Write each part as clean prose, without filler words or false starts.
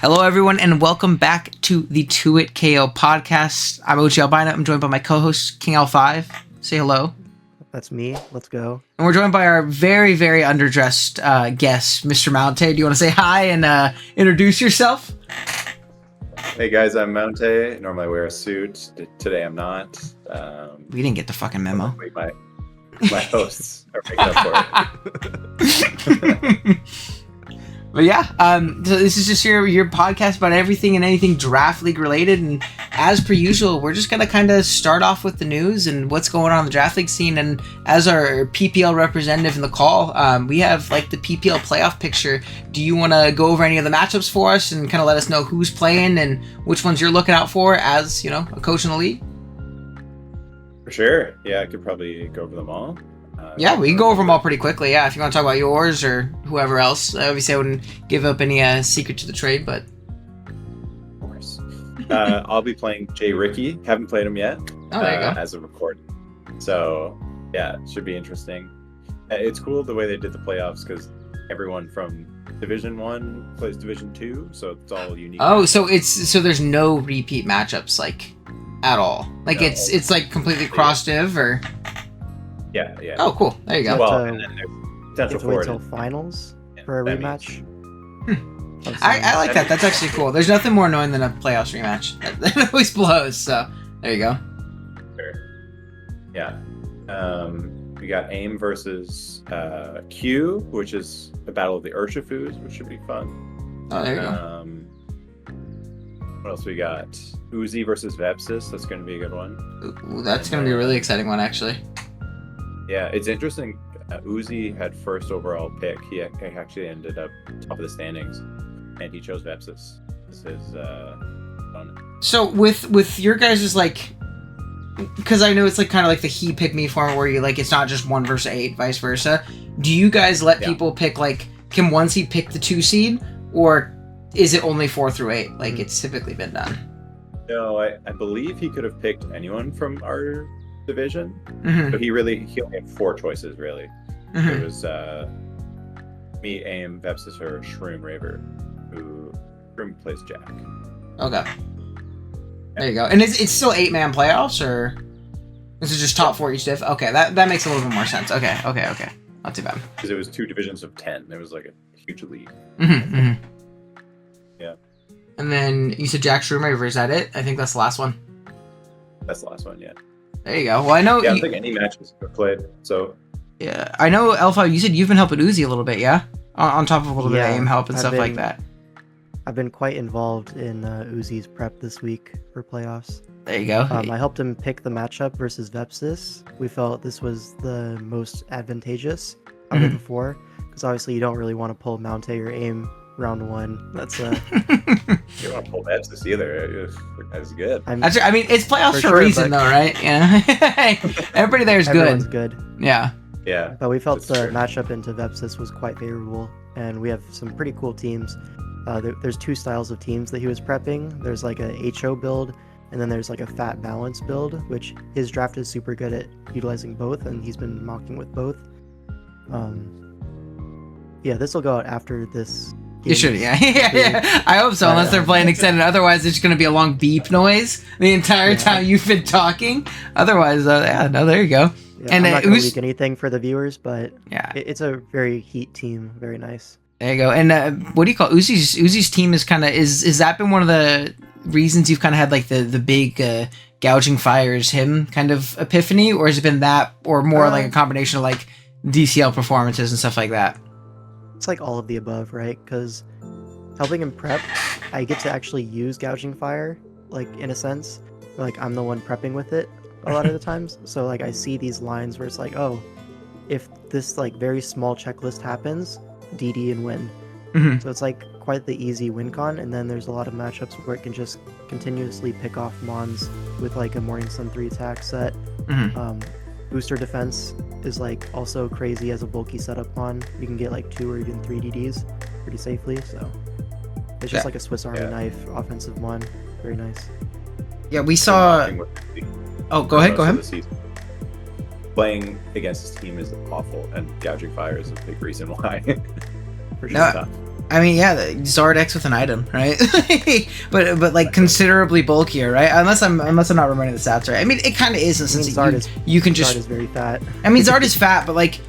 Hello, everyone, and welcome back to the To It KO podcast. I'm OG Albina. I'm joined by my co-host, King L5. Say hello. That's me. Let's go. And we're joined by our very, very underdressed guest, Mr. Mountaih. Do you want to say hi and introduce yourself? Hey guys, I'm Mountaih. Normally I wear a suit. Today I'm not. We didn't get the fucking memo. My hosts are making up for it. But yeah, so this is just your podcast about everything and anything Draft League related. And as per usual, we're just going to kind of start off with the news and what's going on in the Draft League scene. And as our PPL representative in the call, we have like the PPL playoff picture. Do you want to go over any of the matchups for us and kind of let us know who's playing and which ones you're looking out for as, you know, a coach in the league? For sure. Yeah, I could probably go over them all. Yeah, we can go over them all pretty quickly. Yeah, if you want to talk about yours or whoever else. Obviously, I wouldn't give up any secret to the trade, but... Of course. I'll be playing Jay Ricky. Haven't played him yet. Oh, there you go. As a recording. So, yeah, it should be interesting. It's cool the way they did the playoffs because everyone from Division 1 plays Division 2, so it's all unique. Oh, so there's no repeat matchups, like, at all? Like, no. It's like completely cross-div, or... Yeah. Oh, cool. There you go. Well, and then there's potential for until finals for a rematch. I like that. That's actually cool. There's nothing more annoying than a playoffs rematch. That always blows. So there you go. Sure. Yeah. We got AIM versus Q, which is the Battle of the Urshifu's, which should be fun. Oh, there you go. What else we got? Uzi versus Vepsis. That's going to be a good one. Ooh, that's going to be a really exciting one, actually. Yeah, it's interesting. Uzi had first overall pick. He actually ended up top of the standings, and he chose Vepsis as his opponent. So with your guys' like, because I know it's like kind of like the he pick me format where you like it's not just 1 versus 8, vice versa. Do you guys let people pick like can 1 seed pick the 2 seed, or is it only 4 through 8 like it's typically been done? No, I believe he could have picked anyone from our division. Mm-hmm. So he only had 4 choices really. Mm-hmm. It was me, AIM, Vepsis, or Shroom Raver, who Shroom plays Jack. Okay. There you go. And it's still 8-man playoffs, or this is just top 4 each div? Okay, that makes a little bit more sense. Okay. Not too bad. Because it was 2 divisions of 10. There was like a huge lead. Mm-hmm. Yeah. And then you said Jack Shroom Raver, is that it? I think that's the last one. That's the last one, yeah. There you go. Well, I know. Yeah, I don't think any matches were played. So. Yeah, I know. Alpha, you said you've been helping Uzi a little bit, yeah? On top of a little bit of aim help and stuff like that. I've been quite involved in Uzi's prep this week for playoffs. There you go. I helped him pick the matchup versus Vepsis. We felt this was the most advantageous out of the 4, because obviously you don't really want to pull Mountaih or AIM round 1. That's You don't want to pull Vepsis either. That's good. I mean, it's playoffs for a reason, though, right? Yeah. Everybody there is good. Everyone's good. Yeah. Yeah. But we felt the matchup into Vepsis was quite favorable, and we have some pretty cool teams. There's 2 styles of teams that he was prepping. There's like a HO build, and then there's like a fat balance build, which his draft is super good at utilizing both, and he's been mocking with both. Yeah, this will go out after this. You should, yeah. I hope so, unless they're playing extended. Otherwise, it's going to be a long beep noise the entire time you've been talking. Otherwise, there you go. Yeah, and I'm not going to leak anything for the viewers, but yeah, it's a very heat team. Very nice. There you go. And what do you call Uzi's team? Is kind of is that been one of the reasons you've kind of had like the big gouging fires him kind of epiphany, or has it been that, or more like a combination of like DCL performances and stuff like that? It's like all of the above, right? Because helping him prep, I get to actually use gouging fire, like in a sense. Like I'm the one prepping with it a lot of the times. So like I see these lines where it's like, oh, if this like very small checklist happens, DD and win. Mm-hmm. So it's like quite the easy win con. And then there's a lot of matchups where it can just continuously pick off Mons with like a Morning Sun 3 attack set. Mm-hmm. Booster defense is like also crazy as a bulky setup Mon. You can get like 2 or even 3 DDs pretty safely. So it's just like a Swiss Army knife offensive Mon. Very nice. Yeah, we saw. Oh, go ahead. Playing against his team is awful, and gouging fire is a big reason why. For sure. I mean, yeah, Zardex with an item, right? but like considerably bulkier, right? Unless I'm not remembering the stats right. I mean, it kind of is in the sense that you can just. Zard is very fat. I mean, Zard is fat, but like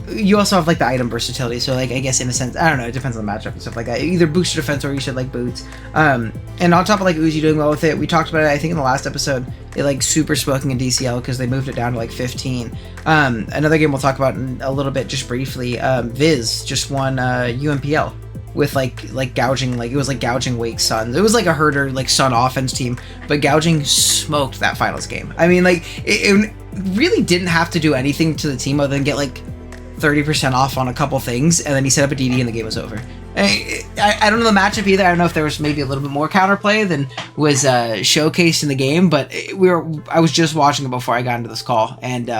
you also have like the item versatility. So like I guess in a sense, I don't know. It depends on the matchup and stuff like that. Either boost your defense or you should like boots. And on top of like Uzi doing well with it, we talked about it. I think in the last episode, it like super smoking in DCL because they moved it down to like 15. Another game we'll talk about in a little bit, just briefly. Viz just won UMPL. With like gouging, like it was like gouging Wake Sun. It was like a herder like Sun offense team, but gouging smoked that finals game. I mean, like it really didn't have to do anything to the team other than get like 30% off on a couple things, and then he set up a DD and the game was over. I don't know the matchup either. I don't know if there was maybe a little bit more counterplay than was showcased in the game, but I was just watching it before I got into this call and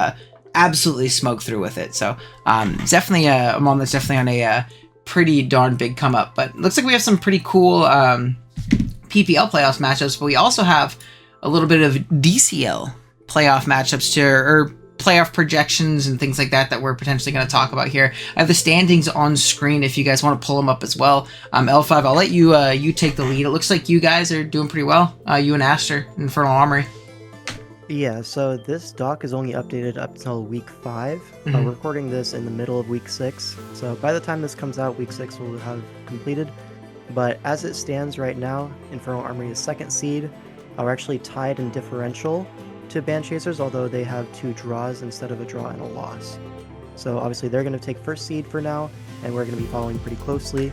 absolutely smoked through with it. So definitely a mom that's definitely on a pretty darn big come up. But looks like we have some pretty cool PPL playoffs matchups, but we also have a little bit of DCL playoff matchups or playoff projections and things like that we're potentially going to talk about here. I have the standings on screen if you guys want to pull them up as well. L5, I'll let you take the lead. It looks like you guys are doing pretty well. You and Aster, Infernal Armory. Yeah, so this doc is only updated up till week 5. Mm-hmm. We're recording this in the middle of week 6. So by the time this comes out, week 6 will have completed. But as it stands right now, Infernal Armory is 2nd seed. We're actually tied in differential to Band Chasers, although they have 2 draws instead of a draw and a loss. So obviously they're going to take 1st seed for now, and we're going to be following pretty closely.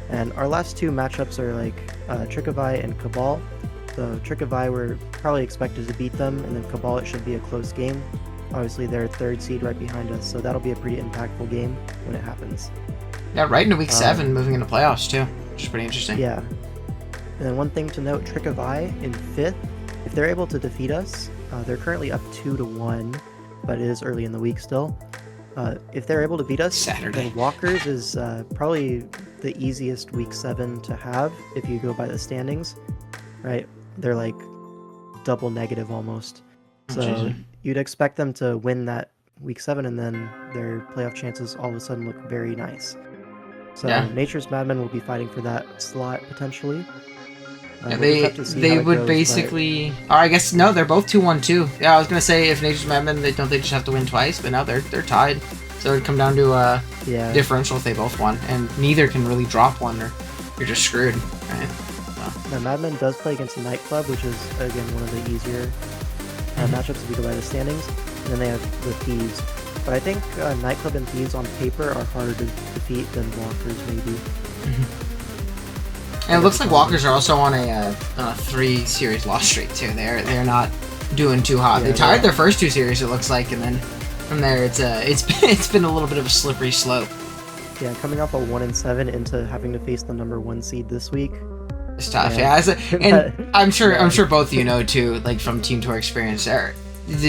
And our last 2 matchups are like Trickavai and Cabal. So Trickavai, we're probably expected to beat them, and then Cabal, it should be a close game. Obviously they're 3rd seed right behind us, so that'll be a pretty impactful game when it happens. Yeah, right into week 7, moving into playoffs too, which is pretty interesting. Yeah. And then one thing to note, Trickavai in 5th, if they're able to defeat us, they're currently up 2-1, but it is early in the week still. If they're able to beat us, Saturday. then Walkers is probably the easiest week 7 to have if you go by the standings, right? They're like double negative almost. So you'd expect them to win that week 7, and then their playoff chances all of a sudden look very nice. So yeah. Nature's Madmen will be fighting for that slot potentially. Yeah, we'll they would goes, basically, or I guess no, they're both 2-1 too. Yeah, I was gonna say if Nature's Madmen, they just have to win twice, but no, they're tied. So it'd come down to differential if they both won, and neither can really drop one, or you're just screwed, right? So. Now Madmen does play against Nightclub, which is again one of the easier matchups if you go by the standings. And then they have the Thieves, but I think Nightclub and Thieves on paper are harder to defeat than Walkers maybe. Mm-hmm. And it looks like Walkers are also on a 3 series loss streak too. They're not doing too hot. They tied their first 2 series, it looks like, and then from there it's been a little bit of a slippery slope. Yeah, coming off a 1-7 into having to face the number 1 seed this week. It's tough, yeah. And I'm sure both of you know too, like from Team Tour experience,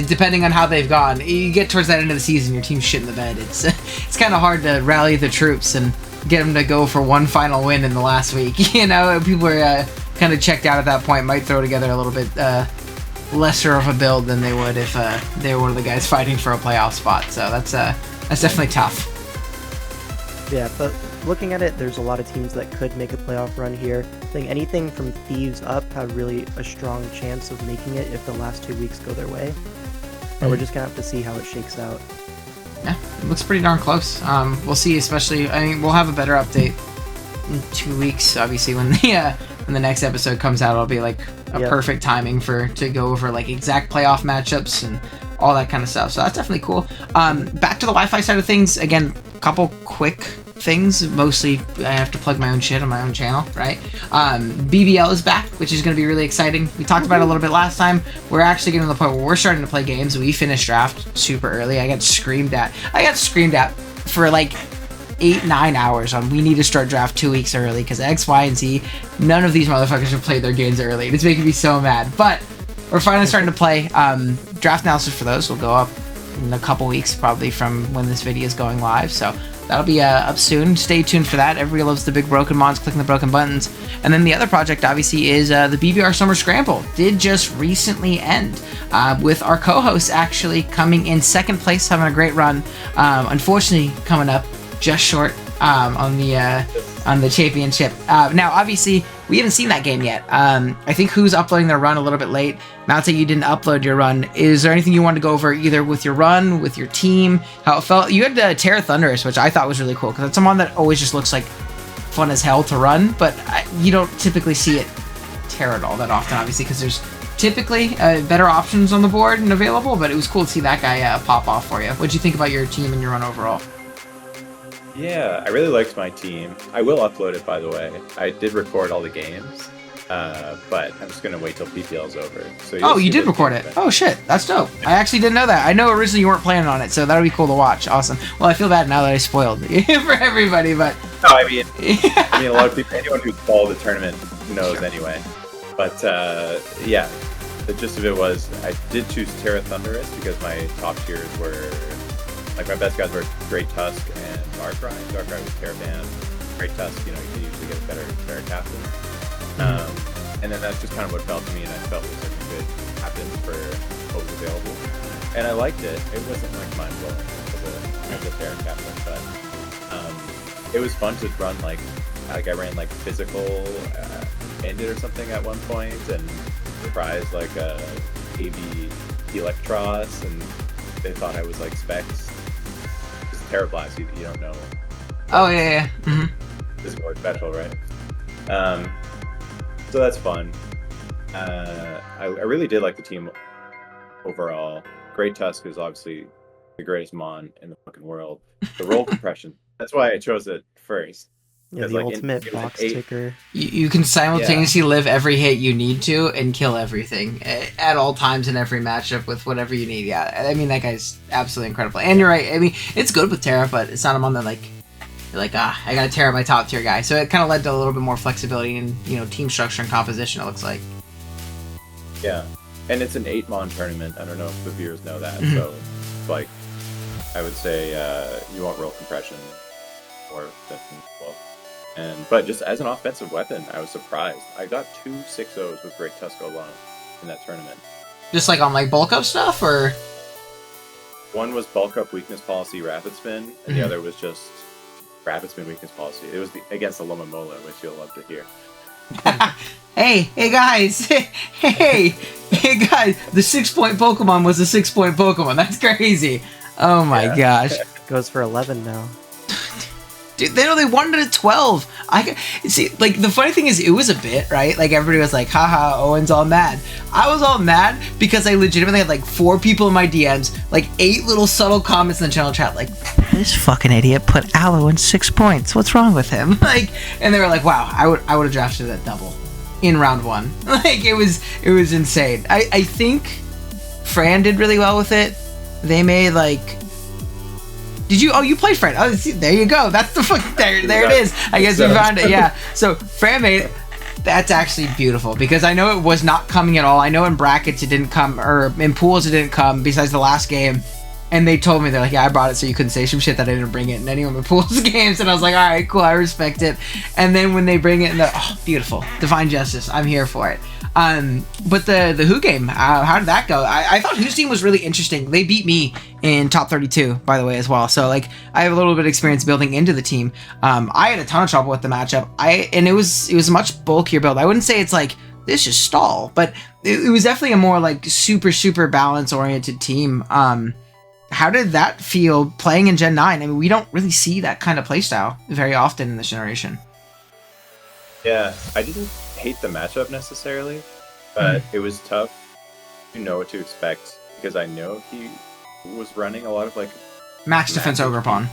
depending on how they've gone, you get towards that end of the season, your team's shit in the bed. It's kind of hard to rally the troops and get them to go for one final win in the last week. You know, people are kind of checked out at that point, might throw together a little bit lesser of a build than they would if they were one of the guys fighting for a playoff spot. So that's definitely tough. Yeah, but looking at it, there's a lot of teams that could make a playoff run here. I think anything from Thieves up have really a strong chance of making it if the last 2 weeks go their way. But we're just gonna have to see how it shakes out. Yeah, it looks pretty darn close. We'll see, especially, I mean, we'll have a better update in 2 weeks, obviously, when the next episode comes out. It'll be like a perfect timing to go over like exact playoff matchups and all that kind of stuff. So that's definitely cool. Back to the Wi-Fi side of things, again, a couple quick things. Mostly I have to plug my own shit on my own channel, right? BBL is back, which is going to be really exciting. We talked about it a little bit last time. We're actually getting to the point where we're starting to play games. We finished draft super early. I got screamed at for like 8-9 hours on we need to start draft 2 weeks early because X, Y, and Z, none of these motherfuckers have played their games early. It's making me so mad. But we're finally starting to play. Draft analysis for those will go up in a couple weeks, probably from when this video is going live. So that'll be up soon. Stay tuned for that. Everybody loves the big broken mods, clicking the broken buttons. And then the other project, obviously, is the BBR Summer Scramble. Did just recently end with our co-hosts actually coming in 2nd place, having a great run. Unfortunately, coming up just short on the championship. Now, obviously, we haven't seen that game yet. I think who's uploading their run a little bit late. Mountaih, you didn't upload your run. Is there anything you wanted to go over either with your run, with your team, how it felt? You had Terra Thunderous, which I thought was really cool because it's someone that always just looks like fun as hell to run, but you don't typically see it tear it all that often, obviously, because there's typically better options on the board and available, but it was cool to see that guy pop off for you. What'd you think about your team and your run overall? Yeah, I really liked my team. I will upload it, by the way. I did record all the games, but I'm just going to wait till PPL's over. So you did record it. Oh, shit. That's dope. I actually didn't know that. I know originally you weren't planning on it, so that would be cool to watch. Awesome. Well, I feel bad now that I spoiled for everybody, but... No, I mean, a lot of people, anyone who's followed the tournament knows anyway. But, yeah, the gist of it was I did choose Terra Thunderous because my top tiers were... Like, my best guys were Great Tusk and Darkrai. Darkrai was Terraband. Great Tusk, you can usually get a better Terra Captain. And then that's just kind of what felt to me, and I felt it was like a good captain for what was available. And I liked it. It wasn't, like, mind-blowing as a Terra Captain, but it was fun to run, like I ran, like, physical ended or something at one point, and surprised, like, a AB Electros, and they thought I was, like, Specs. Terra Blast, you don't know. Oh, yeah. Mm-hmm. This is more special, right? So that's fun. I really did like the team overall. Great Tusk is obviously the greatest Mon in the fucking world. The roll compression. That's why I chose it first. Yeah, the ultimate box ticker. You can simultaneously live every hit you need to and kill everything at all times in every matchup with whatever you need. Yeah, I mean, that guy's absolutely incredible. And you're right. I mean, it's good with Terra, but it's not a Mon that, like, you're like, I gotta Terra my top tier guy. So it kind of led to a little bit more flexibility in, team structure and composition, it looks like. Yeah, and it's an 8-Mon tournament. I don't know if the viewers know that. So, like, I would say you want roll compression or definitely 12. But just as an offensive weapon, I was surprised. I got 2 6-0s with Great Tusk alone in that tournament. Just like on, like, bulk up stuff, or? One was bulk up weakness policy rapid spin, and the other was just rapid spin weakness policy. It was against the Loma Mola, which you'll love to hear. Hey guys, hey guys, the 6-point Pokemon was a 6-point Pokemon. That's crazy. Oh my gosh. Goes for 11 now. Dude, they wanted it at 12. I see. Like, the funny thing is, it was a bit, right? Like, everybody was like, haha, Owen's all mad. I was all mad because I legitimately had like 4 people in my DMs, like 8 little subtle comments in the channel chat, like, this fucking idiot put Aloe in 6 points. What's wrong with him? Like, and they were like, wow, I would have drafted that double in round 1. Like, it was insane. I think Fran did really well with it. They made, like... Did you? Oh, you played Fran. Oh, see, there you go. That's the fucking... There it is. I guess we found it. Yeah. So, Fran made it. That's actually beautiful, because I know it was not coming at all. I know in brackets it didn't come, or in pools it didn't come, besides the last game. And they told me, they're like, yeah, I brought it so you couldn't say some shit that I didn't bring it in any of my pools games. And I was like, all right, cool, I respect it. And then when they bring it in, oh, beautiful. Divine Justice. I'm here for it. But the Who game, how did that go? I thought Who's team was really interesting. They beat me in top 32, by the way, as well. So, like, I have a little bit of experience building into the team. I had a ton of trouble with the matchup. And it was a much bulkier build. I wouldn't say it's like, this is stall, but it was definitely a more, like, super balance-oriented team. How did that feel playing in Gen 9? I mean, we don't really see that kind of playstyle very often in this generation. Yeah, I didn't hate the matchup necessarily, but it was tough to know what to expect, because I know he was running a lot of, like, max defense Ogerpon.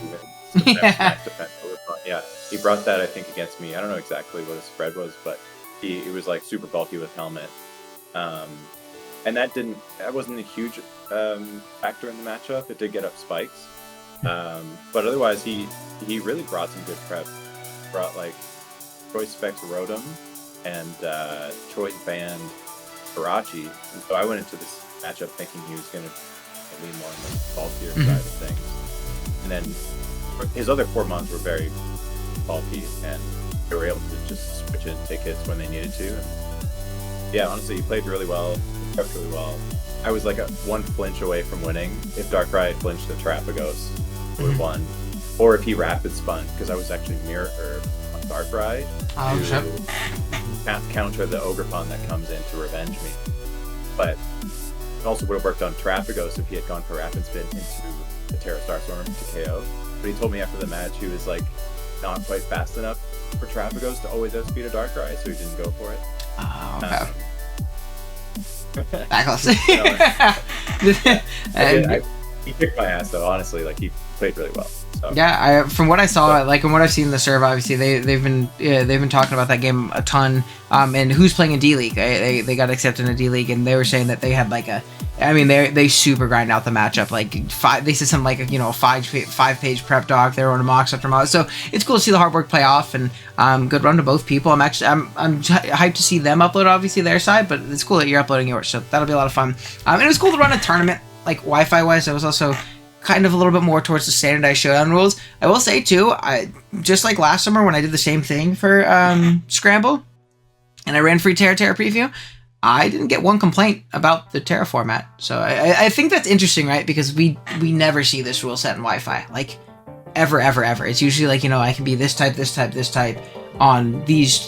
Max defense Ogerpon. Yeah, he brought that, I think, against me. I don't know exactly what his spread was, but he was, like, super bulky with helmet. And that wasn't a huge factor in the matchup. It did get up spikes. But otherwise, he really brought some good prep. Brought, like, Choice Specs Rotom and Choice Band Karachi. And so I went into this matchup thinking he was going to lean more on the bulkier side of things. And then his other 4 mons were very bulky, and they were able to just switch it and take hits when they needed to. And yeah, honestly, he played really well. Prepped really well. I was like 1 flinch away from winning. If Darkrai had flinched the Terapagos, we would have won. or if he rapid spun, because I was actually mirror on Darkrai to counter the Ogerpon that comes in to revenge me. But it also would have worked on Terapagos if he had gone for rapid spin into the Terra Starstorm to KO. But he told me after the match he was like not quite fast enough for Terapagos to always outspeed a Darkrai, so he didn't go for it. Oh, okay. Backlash. He kicked my ass though, honestly. Like, he played really well. So. Yeah, from what I saw, like, and what I've seen in the serve, obviously they've been talking about that game a ton. And who's playing in D League? They got accepted in a D League, and they were saying that they had like they super grind out the matchup. Like they said something like a 5-page prep doc. They were on a mocks after mocks, so it's cool to see the hard work play off. And good run to both people. I'm hyped to see them upload obviously their side, but it's cool that you're uploading yours, so that'll be a lot of fun. And it was cool to run a tournament like Wi-Fi wise. It was also kind of a little bit more towards the standardized showdown rules. I will say too, I just like last summer when I did the same thing for Scramble, and I ran free Terra preview, I didn't get one complaint about the Terra format. So I think that's interesting, right? Because we never see this rule set in Wi-Fi, like ever. It's usually like, I can be this type on these,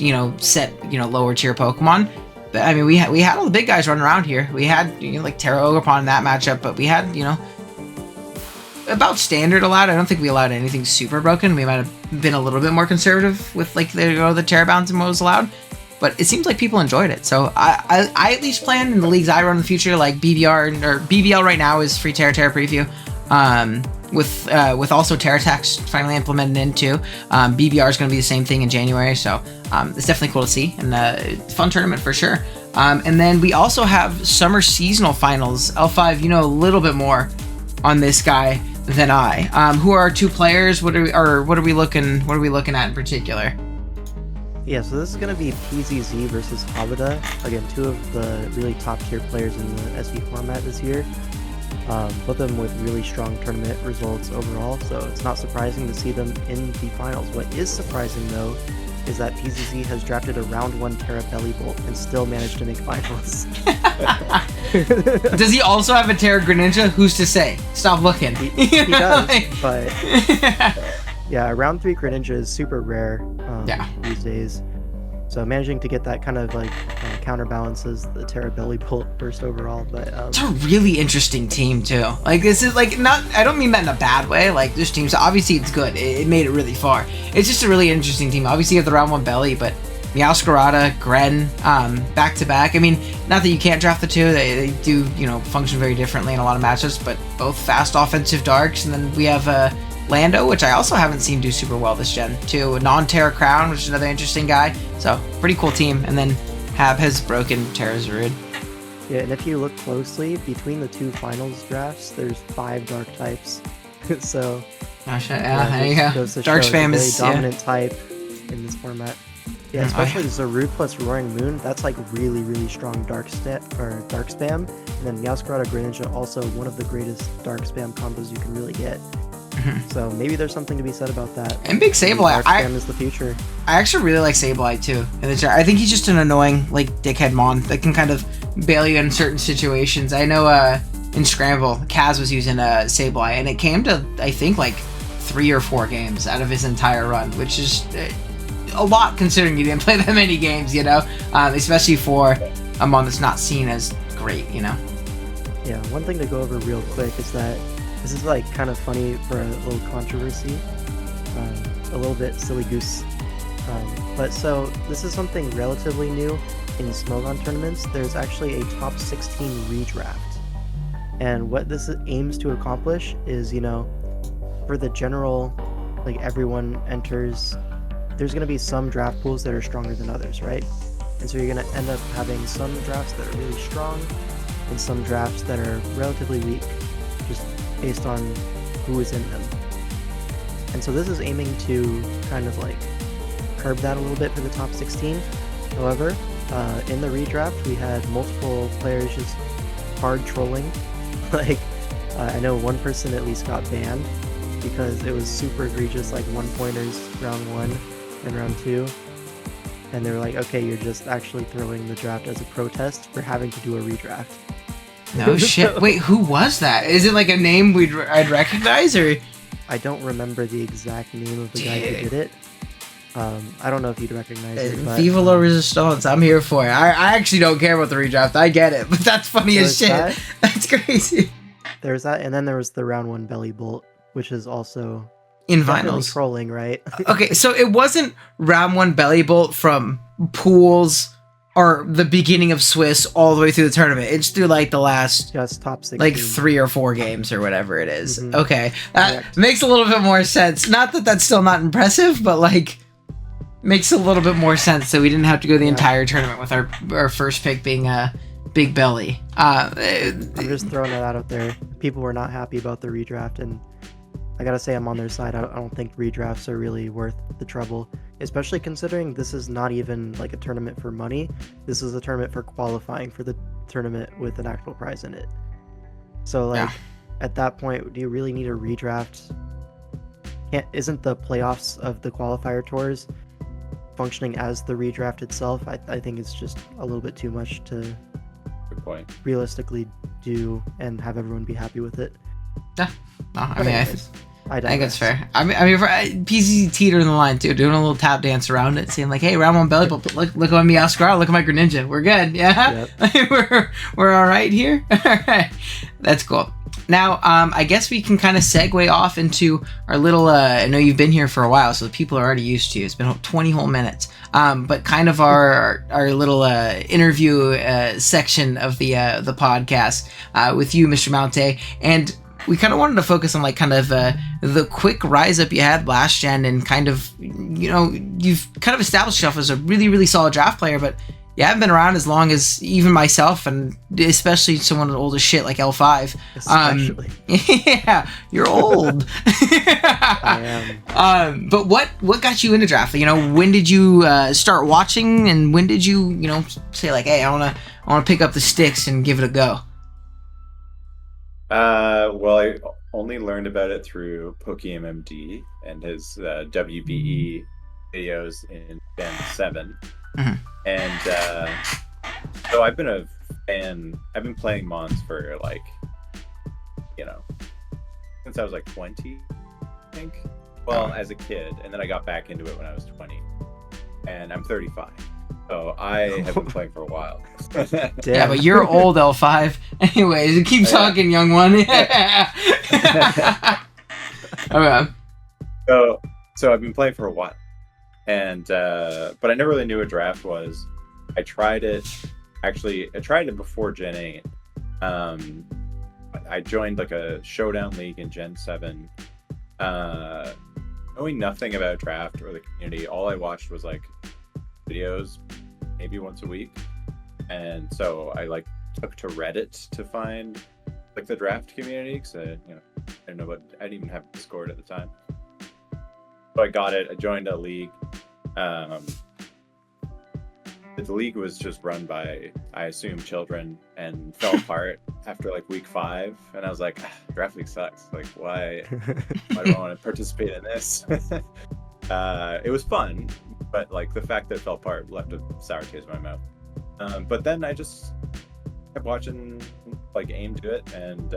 set, lower tier Pokemon. But I mean, we had all the big guys running around here. We had, like Terra Ogerpon in that matchup, but we had, about standard allowed. I don't think we allowed anything super broken. We might have been a little bit more conservative with like the Terra bounds and what was allowed, but it seems like people enjoyed it. So I at least plan in the leagues I run in the future, like BBL right now is free Terra preview, with also Terra Tax finally implemented into BBR is going to be the same thing in January. So it's definitely cool to see, and fun tournament for sure. And then we also have summer seasonal finals. L5, a little bit more on this guy than I. Who are our two players? What are we looking at in particular? Yeah, so this is going to be PZZ versus Habada. Again, two of the really top tier players in the SV format this year. Both of them with really strong tournament results overall, so it's not surprising to see them in the finals. What is surprising though is that PZZ has drafted a round 1 Terra Belly Bolt and still managed to make finals. Does he also have a Terra Greninja? Who's to say? Stop looking. He does, but yeah, a round 3 Greninja is super rare these days. So managing to get that kind of like counterbalances the Terra Belly Bolt first overall. But it's a really interesting team too. Like, this is like I don't mean that in a bad way. Like, this team's obviously it's good. It made it really far. It's just a really interesting team. Obviously you have the round 1 Belly, but Meowscarada, Gren, back to back. I mean, not that you can't draft the two. They do, function very differently in a lot of matchups, but both fast offensive darks. And then we have Lando, which I also haven't seen do super well this gen too. Non-Terra Crown, which is another interesting guy. So pretty cool team. And then Hab has broken Terra's Rude. Yeah, and if you look closely between the two finals drafts, there's 5 dark types. So there you go. Dark spam is a very dominant type in this format. Yeah, especially Zarude plus Roaring Moon. That's like really, really strong dark spam. And then Meowscarada Greninja, also one of the greatest dark spam combos you can really get. So maybe there's something to be said about that. And big Sableye. Dark spam is the future. I actually really like Sableye too. I think he's just an annoying like dickhead mon that can kind of bail you in certain situations. I know in Scramble, Kaz was using Sableye, and it came to I think like 3 or 4 games out of his entire run, which is a lot considering you didn't play that many games, especially for a mon that's not seen as great, Yeah, one thing to go over real quick is that this is like kind of funny for a little controversy, a little bit silly goose. But so this is something relatively new in Smogon tournaments. There's actually a top 16 redraft. And what this aims to accomplish is, for the general, like everyone enters, there's going to be some draft pools that are stronger than others, right? And so you're going to end up having some drafts that are really strong and some drafts that are relatively weak, just based on who is in them. And so this is aiming to kind of like curb that a little bit for the top 16. However, in the redraft, we had multiple players just hard trolling. Like, I know one person at least got banned because it was super egregious, like 1-pointers round 1 and round 2. And they were like, okay, you're just actually throwing the draft as a protest for having to do a redraft. No shit. Wait, who was that? Is it like a name I'd recognize, or? I don't remember the exact name of the guy who did it. I don't know if you'd recognize it. But, Viva la Resistance. I'm here for it. I actually don't care about the redraft. I get it, but that's funny as shit. That's crazy. There's that, and then there was the round 1 belly bolt, which is also in finals trolling, right? Okay, so it wasn't round 1 belly bolt from pools or the beginning of Swiss all the way through the tournament. It's through like the last just top 16. like 3 or 4 games or whatever it is. Mm-hmm. Okay, that Correct. makes a little bit more sense. Not that that's still not impressive, but like makes a little bit more sense. So we didn't have to go the entire tournament with our first pick being Big Belly. I'm just throwing that out there. People were not happy about the redraft, and I gotta say I'm on their side. I don't think redrafts are really worth the trouble, especially considering this is not even like a tournament for money. This is a tournament for qualifying for the tournament with an actual prize in it. So like at that point, do you really need a redraft? Isn't the playoffs of the qualifier tours functioning as the redraft itself? I think it's just a little bit too much to Good point. realistically do and have everyone be happy with it. No, I mean, I think that's fair. I mean, PCC teetered in the line too, doing a little tap dance around it, saying like, "Hey, round 1 belly bolt. Look at my Meow Scar. Look at my Greninja. We're good. Yeah, we're all right here. All right, that's cool." Now, I guess we can kind of segue off into our little. I know you've been here for a while, so people are already used to you. It's been 20 whole minutes. But kind of our little interview section of the podcast with you, Mr. Mountaih, and we kind of wanted to focus on like kind of the quick rise up you had last gen, and kind of, you know, you've kind of established yourself as a really, really solid draft player, but you haven't been around as long as even myself, and especially someone old as shit like L5. Especially. Yeah, you're old. I am. But what got you into draft? You know, when did you start watching, and when did you, you know, say like, hey, I wanna pick up the sticks and give it a go? Well, I only learned about it through PokeMMD and his WBE videos in Gen 7. Mm-hmm. And so I've been a fan. I've been playing Mons for like, you know, since I was like 20, I think. Well, as a kid, and then I got back into it when I was 20. And I'm 35. So I have been playing for a while. Yeah, but you're old, L5. Anyways, keep talking, young one. Yeah. Okay. So I've been playing for a while, and but I never really knew what draft was. I tried it before Gen 8. I joined like a showdown league in Gen 7. Knowing nothing about draft or the community, all I watched was like videos maybe once a week, and so I like took to Reddit to find like the draft community, because I didn't know what, I didn't even have Discord at the time. So I got it. I joined a league. The league was just run by, I assume, children, and fell apart after like week 5, and I was like, draft league sucks. Like, why do I want to participate in this? It was fun, but like the fact that it fell apart left a sour taste in my mouth. But then I just kept watching like AIM do it, and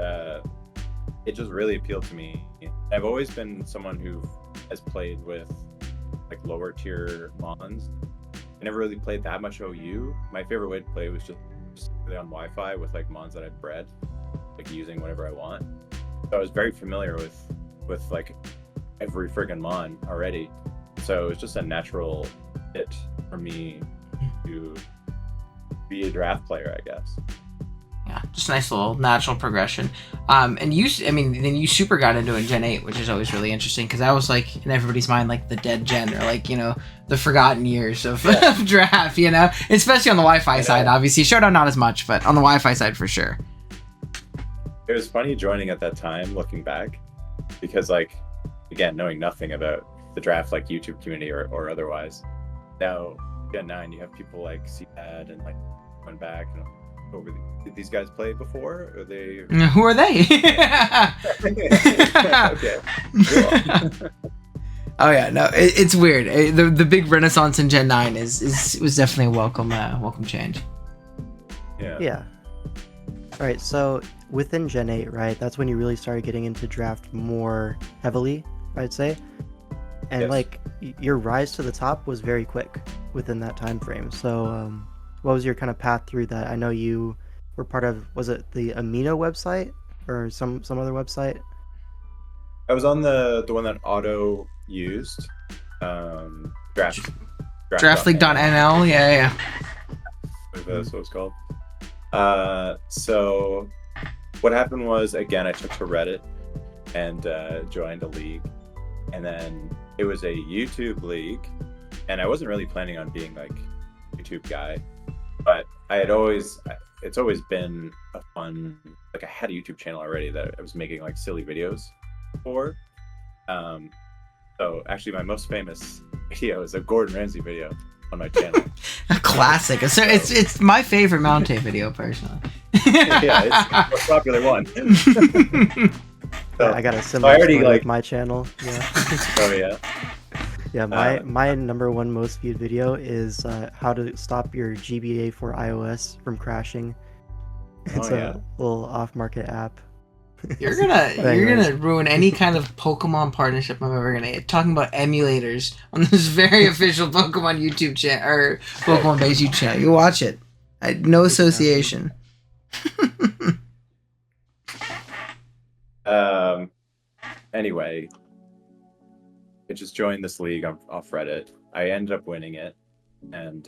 it just really appealed to me. I've always been someone who has played with like lower tier Mons. I never really played that much OU. My favorite way to play was just play on Wi-Fi with like Mons that I'd bred, like using whatever I want. So I was very familiar with like every friggin' Mon already. So it was just a natural fit for me to be a draft player, I guess. Yeah, just a nice little natural progression. And then you super got into it in Gen 8, which is always really interesting, because that was like in everybody's mind like the dead gen, or like, you know, the forgotten years of draft, you know, especially on the Wi-Fi side. Obviously Showdown not as much, but on the Wi-Fi side for sure. It was funny joining at that time, looking back, because like, again, knowing nothing about the draft like YouTube community or otherwise. Now Gen 9, you have people like CPAD and like going back and did these guys play before? Or they? Who are they? Okay. Cool. Oh yeah, no, it's weird. The big renaissance in Gen 9 was definitely a welcome change. Yeah. Yeah. All right, so within Gen 8, right? That's when you really started getting into draft more heavily, I'd say. And Yes. like your rise to the top was very quick within that time frame. So what was your kind of path through that? I know you were part of, was it the Amino website or some other website? I was on the one that Otto used. Draft. Draftleague.nl, yeah. I believe that's what it's called. So what happened was, again, I took to Reddit and joined a league, and then it was a YouTube league, and I wasn't really planning on being like a YouTube guy, but it's always been a fun, like I had a YouTube channel already that I was making like silly videos for. So actually my most famous video is a Gordon Ramsay video on my channel. A classic. So it's my favorite Mountaih video, personally. Yeah, it's the most popular one. So, I got a similar I already, story like- with my channel. Yeah. oh yeah. Yeah, my number one most viewed video is how to stop your GBA for iOS from crashing. It's yeah. a little off-market app. You're gonna Anyways. ruin any kind of Pokemon partnership I'm ever gonna get. Talking about emulators on this very official Pokemon YouTube channel or Pokemon based YouTube channel. You watch it. No association. Anyway, I just joined this league off Reddit. I ended up winning it, and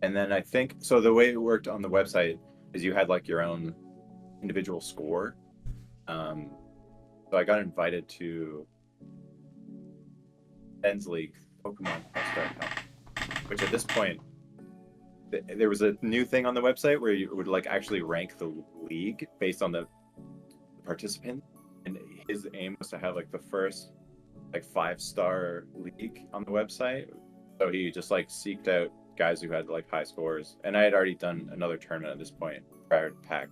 then I think so. The way it worked on the website is you had like your own individual score. So I got invited to Ben's League, Pokemon All-Star Cup, which at this point there was a new thing on the website where you would like actually rank the league based on the participant, and his aim was to have like the first like 5-star league on the website. So he just like seeked out guys who had like high scores, and I had already done another tournament at this point prior to Pack,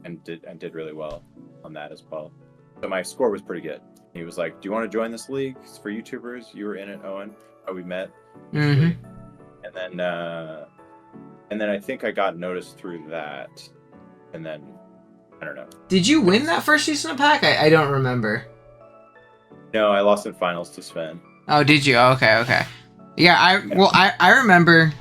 and did really well on that as well. So my score was pretty good. He was like, "Do you want to join this league? It's for YouTubers. You were in it, Owen. How we met." Mhm. And then I think I got noticed through that, and then I don't know. Did you win that first season of Pack? I don't remember. No, I lost in finals to Sven. Oh, did you? Okay. Yeah, I remember.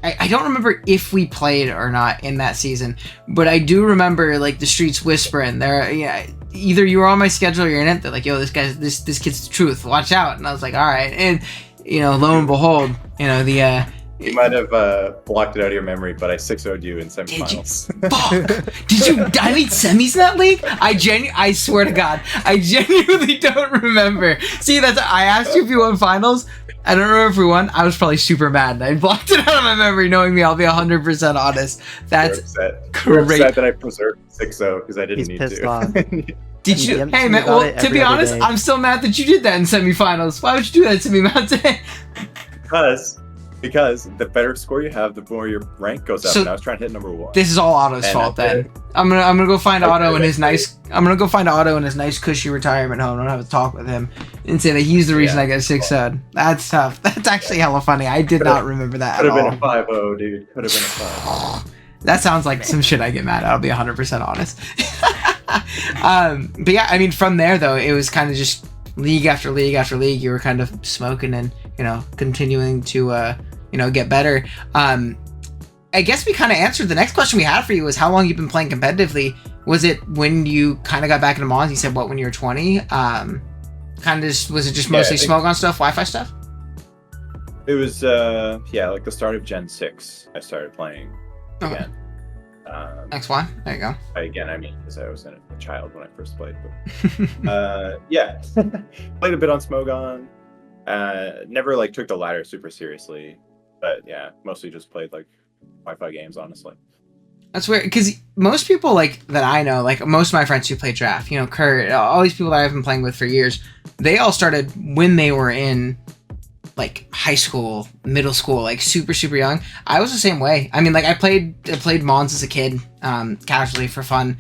I don't remember if we played or not in that season, but I do remember like the streets whispering there. Yeah, either you were on my schedule or you're in it. They're like, "Yo, this kid's the truth. Watch out!" And I was like, "All right." And lo and behold, the You might have blocked it out of your memory, but I 6-0'd you in semifinals. Fuck! Did you? I made semis in that league. I swear to God, I genuinely don't remember. See, I asked you if you won finals. I don't remember if we won. I was probably super mad, and I blocked it out of my memory, knowing me. I'll be 100% honest. That's You're great. upset that I preserved 6-0 because I didn't He's need pissed to. off. Did you? DMs Hey me man. about Well, it to every be other honest, day. I'm still mad that you did that in semifinals. Why would you do that to me, Mountaih? Because the better score you have, the more your rank goes up. So- And I was trying to hit number 1. This is all Otto's And fault that's then. I'm gonna go find Okay, Otto in his that's nice. I'm gonna go find Otto in his nice cushy retirement home. I'm gonna have a talk with him and say that he's the reason Yeah. I got 6-0. That's tough. That's actually hella funny. I did not remember that Could at have been all. a 5-0, dude. Could have been a 5. That sounds like some shit I get mad at. I'll be 100% honest. But yeah, I mean, from there though, it was kind of just league after league after league. You were kind of smoking and continuing to get better. I guess we kind of answered the next question we had for you was how long you've been playing competitively. Was it when you kind of got back into Mons? You said when you were 20. Was it just mostly I think- smoke on stuff, Wi-Fi stuff? It was, like the start of Gen 6, I started playing Okay. again. X1. There you go. I mean, because I was a child when I first played. But, played a bit on Smogon. Never, like, took the ladder super seriously. But, yeah, mostly just played, like, Wi-Fi games, honestly. That's weird because most people like that I know, like most of my friends who play draft, Kurt, all these people that I've been playing with for years, they all started when they were in like high school, middle school, like super, super young. I was the same way. I mean, like I played Mons as a kid, casually for fun.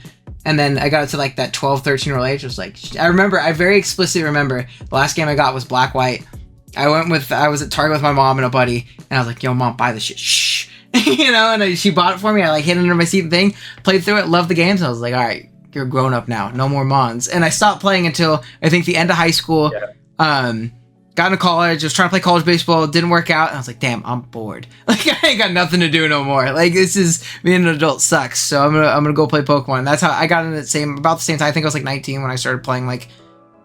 And then I got to like that 12, 13-year-old age. It was like, I very explicitly remember the last game I got was Black White. I was at Target with my mom and a buddy, and I was like, "Yo, mom, buy this shit." Shh. and she bought it for me. I like hid it under my seat and thing, played through it, loved the games. And I was like, all right, you're grown up now, no more Mons. And I stopped playing until I think the end of high school. Got into college, was trying to play college baseball, didn't work out, and I was like, damn, I'm bored. Like, I ain't got nothing to do no more. Like, this is, being an adult sucks, so I'm gonna go play Pokemon. That's how I got in about the same time. I think I was like 19 when I started playing, like,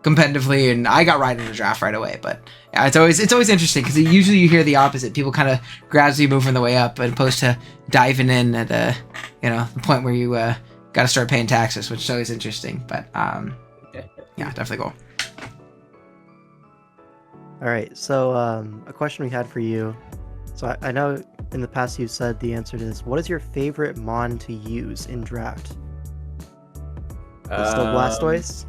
competitively, and I got right into draft right away. But yeah, it's always interesting, because usually you hear the opposite. People kind of gradually moving the way up, as opposed to diving in at, the point where you got to start paying taxes, which is always interesting. But, yeah, definitely cool. All right, so a question we had for you. So I know in the past you said the answer to this. What is your favorite Mon to use in draft? Is it still Blastoise?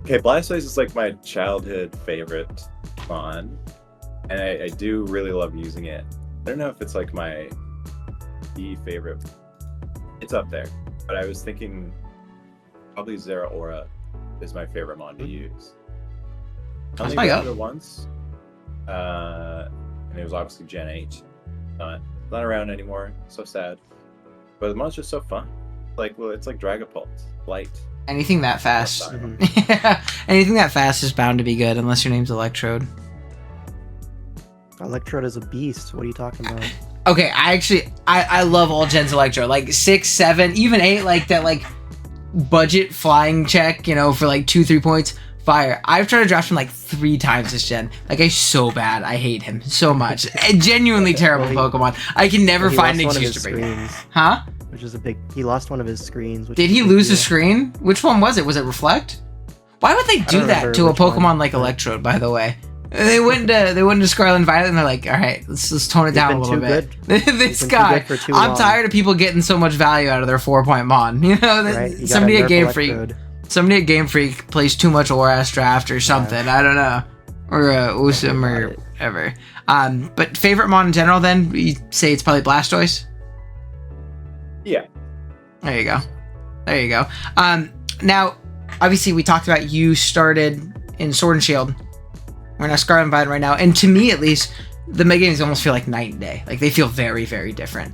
Okay, Blastoise is like my childhood favorite Mon, and I do really love using it. I don't know if it's like my favorite. It's up there, but I was thinking probably Zeraora is my favorite Mon to use. I only used it once, and it was obviously Gen 8. Not around anymore. So sad. But the Mon's just so fun. Like, well, it's like Dragapult, light. Anything that fast, anything that fast is bound to be good, unless your name's Electrode. Electrode is a beast. What are you talking about? Okay, I love all gens Electrode, like 6, 7, even 8, like that, like budget flying check, for like 2-3 points. Fire. I've tried to draft him like 3 times this gen. Like, I so bad. I hate him so much. A genuinely terrible Pokemon. I can never find an excuse to bring him. Huh? Which is he lost one of his screens. Did he lose a screen? Which one was it? Was it Reflect? Why would they do that to a Pokemon like Electrode, by the way? They went to Scarlet and Violet, and they're like, all right, let's tone it down a little bit. This guy, I'm tired of people getting so much value out of their 4-point Mon. Somebody at Game Freak. Somebody at Game Freak plays too much Oras draft or something. I don't know. Or Usum or whatever. But favorite Mon in general, then? You say it's probably Blastoise? Yeah. There you go. Now, obviously, we talked about you started in Sword and Shield. We're now Scarlet and Violet right now. And to me, at least, the Mega games almost feel like night and day. Like, they feel very, very different.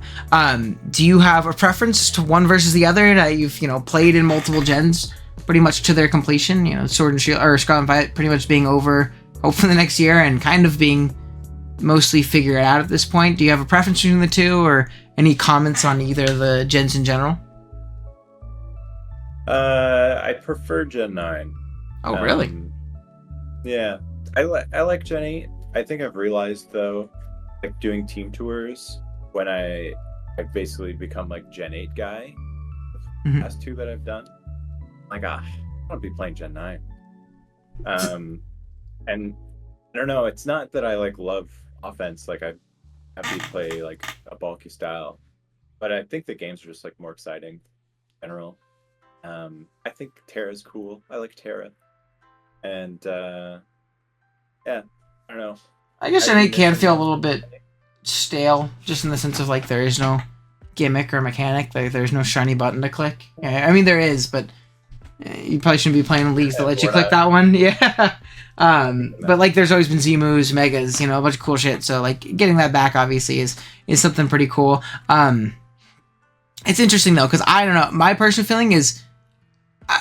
Do you have a preference to one versus the other that you've, played in multiple gens? Pretty much to their completion, Sword and Shield or Scarlet and Violet pretty much being over, hopefully the next year, and kind of being mostly figured out at this point. Do you have a preference between the two, or any comments on either of the gens in general? I prefer Gen 9. Oh, really? Yeah, I like Gen 8. I think I've realized though, like doing team tours, when I've basically become like Gen 8 guy. The past 2 that I've done. Like, I want to be playing Gen 9. And I don't know, it's not that I like love offense, like I'm happy to play like a bulky style, but I think the games are just like more exciting in general. I think Terra's cool. I like Terra. And yeah, I don't know. I guess Gen 8 can feel a little bit stale, just in the sense of like there is no gimmick or mechanic, like there's no shiny button to click. Yeah, I mean there is, but you probably shouldn't be playing leagues that let you click that one. Yeah. But like there's always been Z-moves, Megas, a bunch of cool shit. So like getting that back obviously is something pretty cool. It's interesting though, because I don't know, my personal feeling is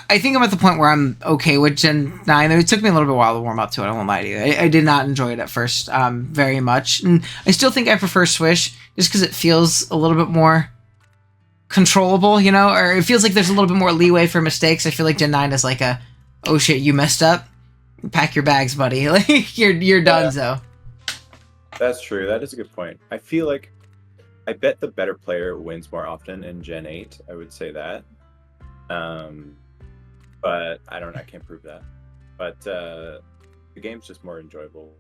I think I'm at the point where I'm okay with Gen 9. It took me a little bit while to warm up to it, I won't lie to you. I did not enjoy it at first very much. And I still think I prefer Swish just because it feels a little bit more controllable, or it feels like there's a little bit more leeway for mistakes. I feel like Gen 9 is like oh shit, you messed up, pack your bags, buddy. Like you're done. So that's true. That is a good point. I feel like I bet the better player wins more often in Gen 8. I would say that. But I don't know. I can't prove that. But the game's just more enjoyable.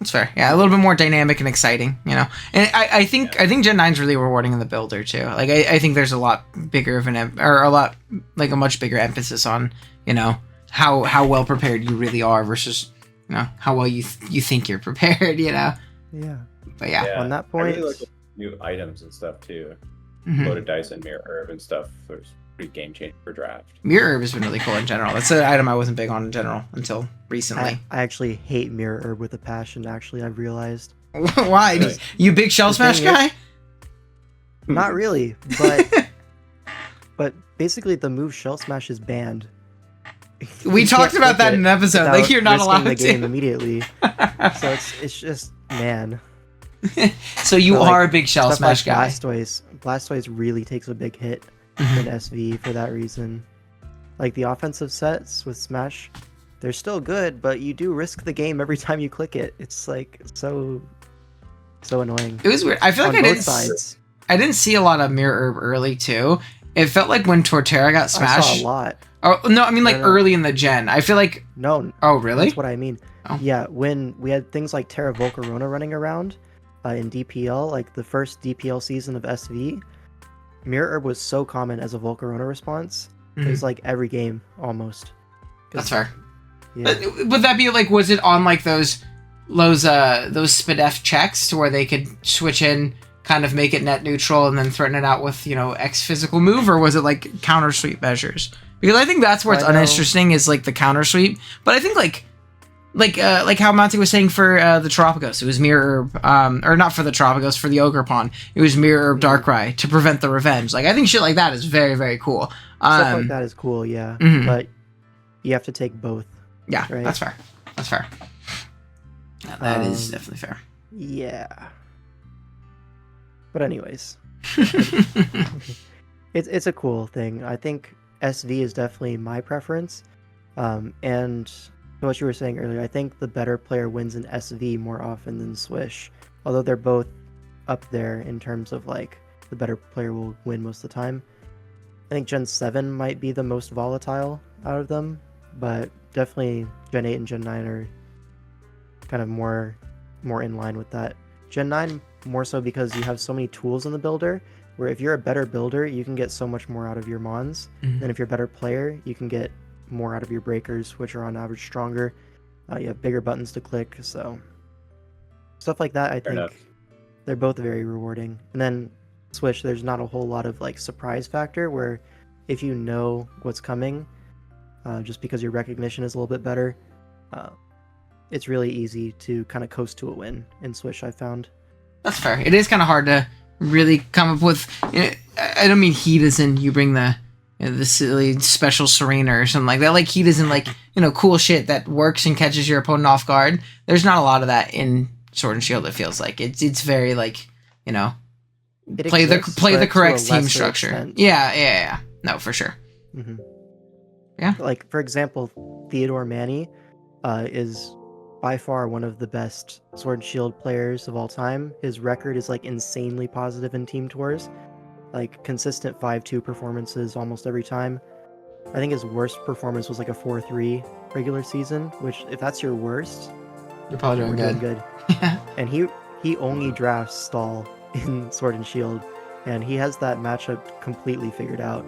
That's fair. Yeah, a little bit more dynamic and exciting, And I think Gen 9's really rewarding in the builder too. Like I think there's a lot bigger of a much bigger emphasis on, how well prepared you really are versus, how well you think you're prepared, Yeah. But yeah. On that point, I really like new items and stuff too. Mm-hmm. Loaded dice and mirror herb and stuff. There's pretty game changer for draft. Mirror herb has been really cool in general. That's an item I wasn't big on in general until recently. I actually hate mirror herb with a passion. Actually, I've realized Why? You big Shell Smash guy? Not really, but basically the move Shell Smash is banned. We You talked can't about click that it in an episode. Like without you're not risking allowed the game to. immediately. So it's just, man. So you But, like, are a big Shell Stuff Smash like guy. Blastoise really takes a big hit Mhm. in SV for that reason. Like the offensive sets with Smash, they're still good, but you do risk the game every time you click it. It's like so annoying. It was weird. I feel like On I both didn't. sides. I didn't see a lot of Mirror Herb early too. It felt like when Torterra got I smashed. saw a lot. Oh no, I mean like No. early in the gen. I feel like. No, Oh really? that's what I mean. Oh. Yeah, when we had things like Terra Volcarona running around in DPL, like the first DPL season of SV, Mirror Herb was so common as a Volcarona response. It was like every game almost. 'Cause- That's fair. Yeah. Would that be like? Was it on like those SPDF checks to where they could switch in, kind of make it net neutral, and then threaten it out with X physical move, or was it like counter sweep measures? Because I think that's where it's I know. uninteresting is like the counter sweep. But I think like how Mountaih was saying for the Terapagos, it was Mirror Herb, or not for the Terapagos, for the Ogerpon, it was Mirror Herb Darkrai to prevent the revenge. Like I think shit like that is very, very cool. Stuff like that is cool, yeah. Mhm. But you have to take both. Yeah, Right. that's fair. That's fair. Yeah, that is Um, definitely fair. Yeah. But anyways, it's a cool thing. I think SV is definitely my preference. And what you were saying earlier, I think the better player wins in SV more often than Swish. Although they're both up there in terms of like the better player will win most of the time. I think Gen 7 might be the most volatile out of them, but definitely Gen 8 and Gen 9 are kind of more in line with that. Gen 9 more so because you have so many tools in the builder, where if you're a better builder, you can get so much more out of your Mons. Mhm. And if you're a better player, you can get more out of your breakers, which are on average stronger. You have bigger buttons to click, so stuff like that, I Fair think enough. they're both very rewarding. And then Switch, there's not a whole lot of like surprise factor where if you know what's coming, just because your recognition is a little bit better, it's really easy to kind of coast to a win in Switch, I found. That's fair. It is kind of hard to really come up with. I don't mean heat as in you bring the the silly special Serena or something like that. Like heat as in like cool shit that works and catches your opponent off guard. There's not a lot of that in Sword and Shield. It feels like it's very like It play exists, the but correct to a team lesser structure. extent. Yeah. No, for sure. Mhm. Yeah. Like, for example, Theodore Manny is by far one of the best Sword and Shield players of all time. His record is like insanely positive in team tours. Like consistent 5-2 performances almost every time. I think his worst performance was like a 4-3 regular season, which if that's your worst, You're probably we're doing doing good. good. And he only drafts Stall in Sword and Shield, and he has that matchup completely figured out.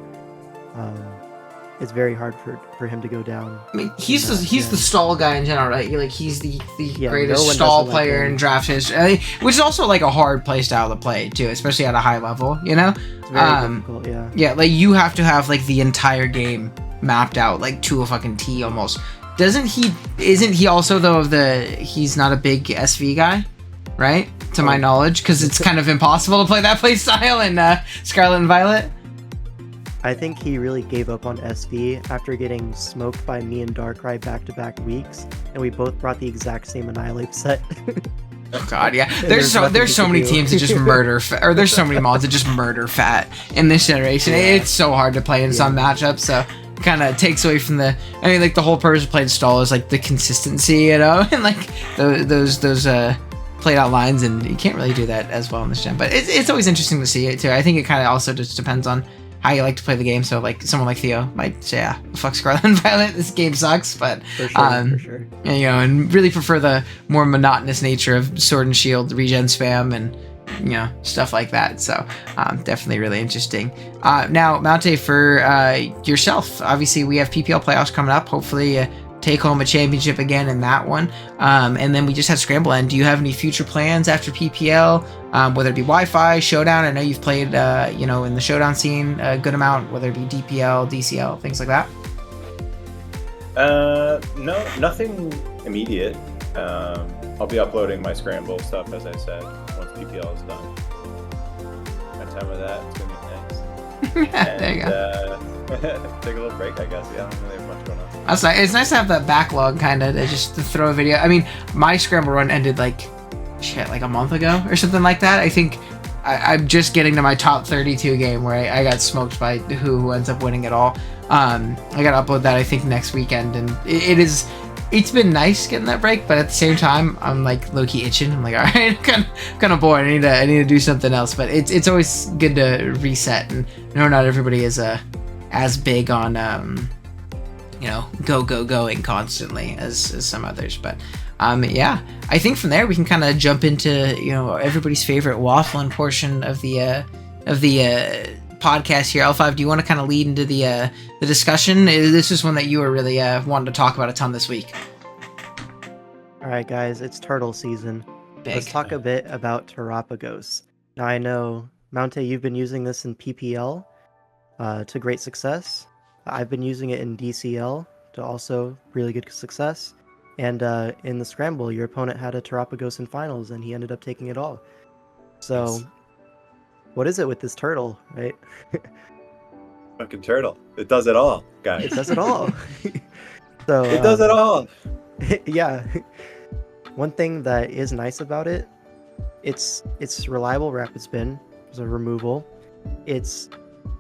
It's very hard for him to go down. I mean, he's the stall guy in general, right? He's the Yeah, greatest no one stall doesn't like player him. in draft history, which is also like a hard play style to play too, especially at a high level. It's very difficult, yeah. Yeah, like you have to have like the entire game mapped out like to a fucking T almost. Isn't he also though he's not a big SV guy, right? To my knowledge, because it's kind of impossible to play that play style in Scarlet and Violet. I think he really gave up on SV after getting smoked by me and Darkrai back-to-back weeks, and we both brought the exact same Annihilate set. Oh god, yeah. There's nothing There's he so can many do. teams that just murder, or there's so many mods that just murder fat in this generation. Yeah. It's so hard to play in some matchups, so kind of takes away from the. I mean, like the whole purpose of playing stall is like the consistency, and like those played out lines, and you can't really do that as well in this gen. But it's always interesting to see it too. I think it kind of also just depends on how you like to play the game. So like someone like Theo might say, yeah, fuck Scarlet and Violet, this game sucks, but For sure. and really prefer the more monotonous nature of Sword and Shield regen spam and stuff like that. So definitely really interesting. Now Mountaih, for yourself, obviously we have PPL playoffs coming up. Hopefully take home a championship again in that one, and then we just had Scramble End. Do you have any future plans after PPL, whether it be Wi-Fi, Showdown? I know you've played in the Showdown scene a good amount, whether it be DPL, DCL, things like that. No, nothing immediate. I'll be uploading my Scramble stuff, as I said, once PPL is done. My time with that, it's gonna be nice. And, there you go. take a little break, I guess. Yeah, I don't really have much going on. That's nice. It's nice to have that backlog, kind of, just to throw a video. I mean, my Scramble run ended like a month ago or something like that. I think I'm just getting to my top 32 game where I got smoked by who ends up winning it all. I gotta upload that I think next weekend, and it's been nice getting that break, but at the same time I'm like low-key itching. I'm like, all right, kind of bored. I need to do something else. But it's always good to reset, and no, not everybody is as big on going constantly as some others. But yeah, I think from there we can kind of jump into everybody's favorite waffling portion of the podcast here. L5, do you want to kind of lead into the discussion? This is one that you were really wanting to talk about a ton this week. All right, guys, it's turtle season. Let's talk a bit about Terapagos. Now, I know, Mountaih, you've been using this in PPL to great success. I've been using it in DCL to also really good success. And in the Scramble, your opponent had a Terapagos in finals, and he ended up taking it all. So... Yes. What is it with this turtle, right? Fucking turtle. It does it all, guys. It does it all. So it does it all. Yeah. One thing that is nice about it, it's reliable rapid spin. There's a removal. It's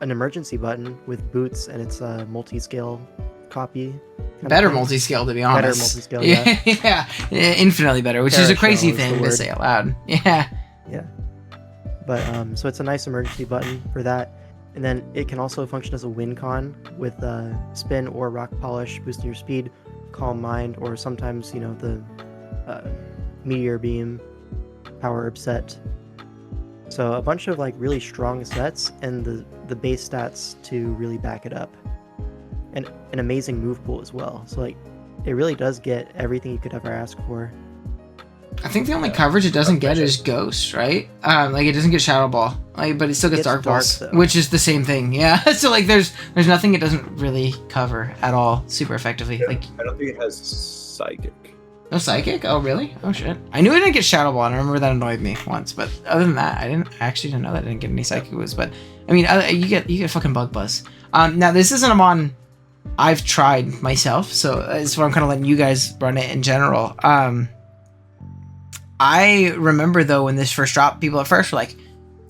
an emergency button with boots, and it's a multi-scale copy. Better multi-scale, to be honest. Better multi-scale, yeah. Yeah, infinitely better, which is a crazy thing to say aloud. Yeah. Yeah. But so it's a nice emergency button for that, and then it can also function as a win con with spin or rock polish, boosting your speed, calm mind, or sometimes the meteor beam, power upset. So a bunch of like really strong sets, and the base stats to really back it up, and an amazing move pool as well. So like it really does get everything you could ever ask for. I think the only coverage it doesn't get is Ghost, right? Like it doesn't get Shadow Ball, but it still gets Dark Balls, which is the same thing. Yeah. So like there's nothing it doesn't really cover at all super effectively. Yeah, like I don't think it has Psychic. No Psychic? Oh really? Oh shit. I knew it didn't get Shadow Ball, and I remember that annoyed me once. But other than that, I actually didn't know that it didn't get any Psychic moves. But I mean, you get fucking Bug Buzz. Now this isn't a mon I've tried myself, so it's what I'm kind of letting you guys run it in general. I remember though when this first dropped, people at first were like,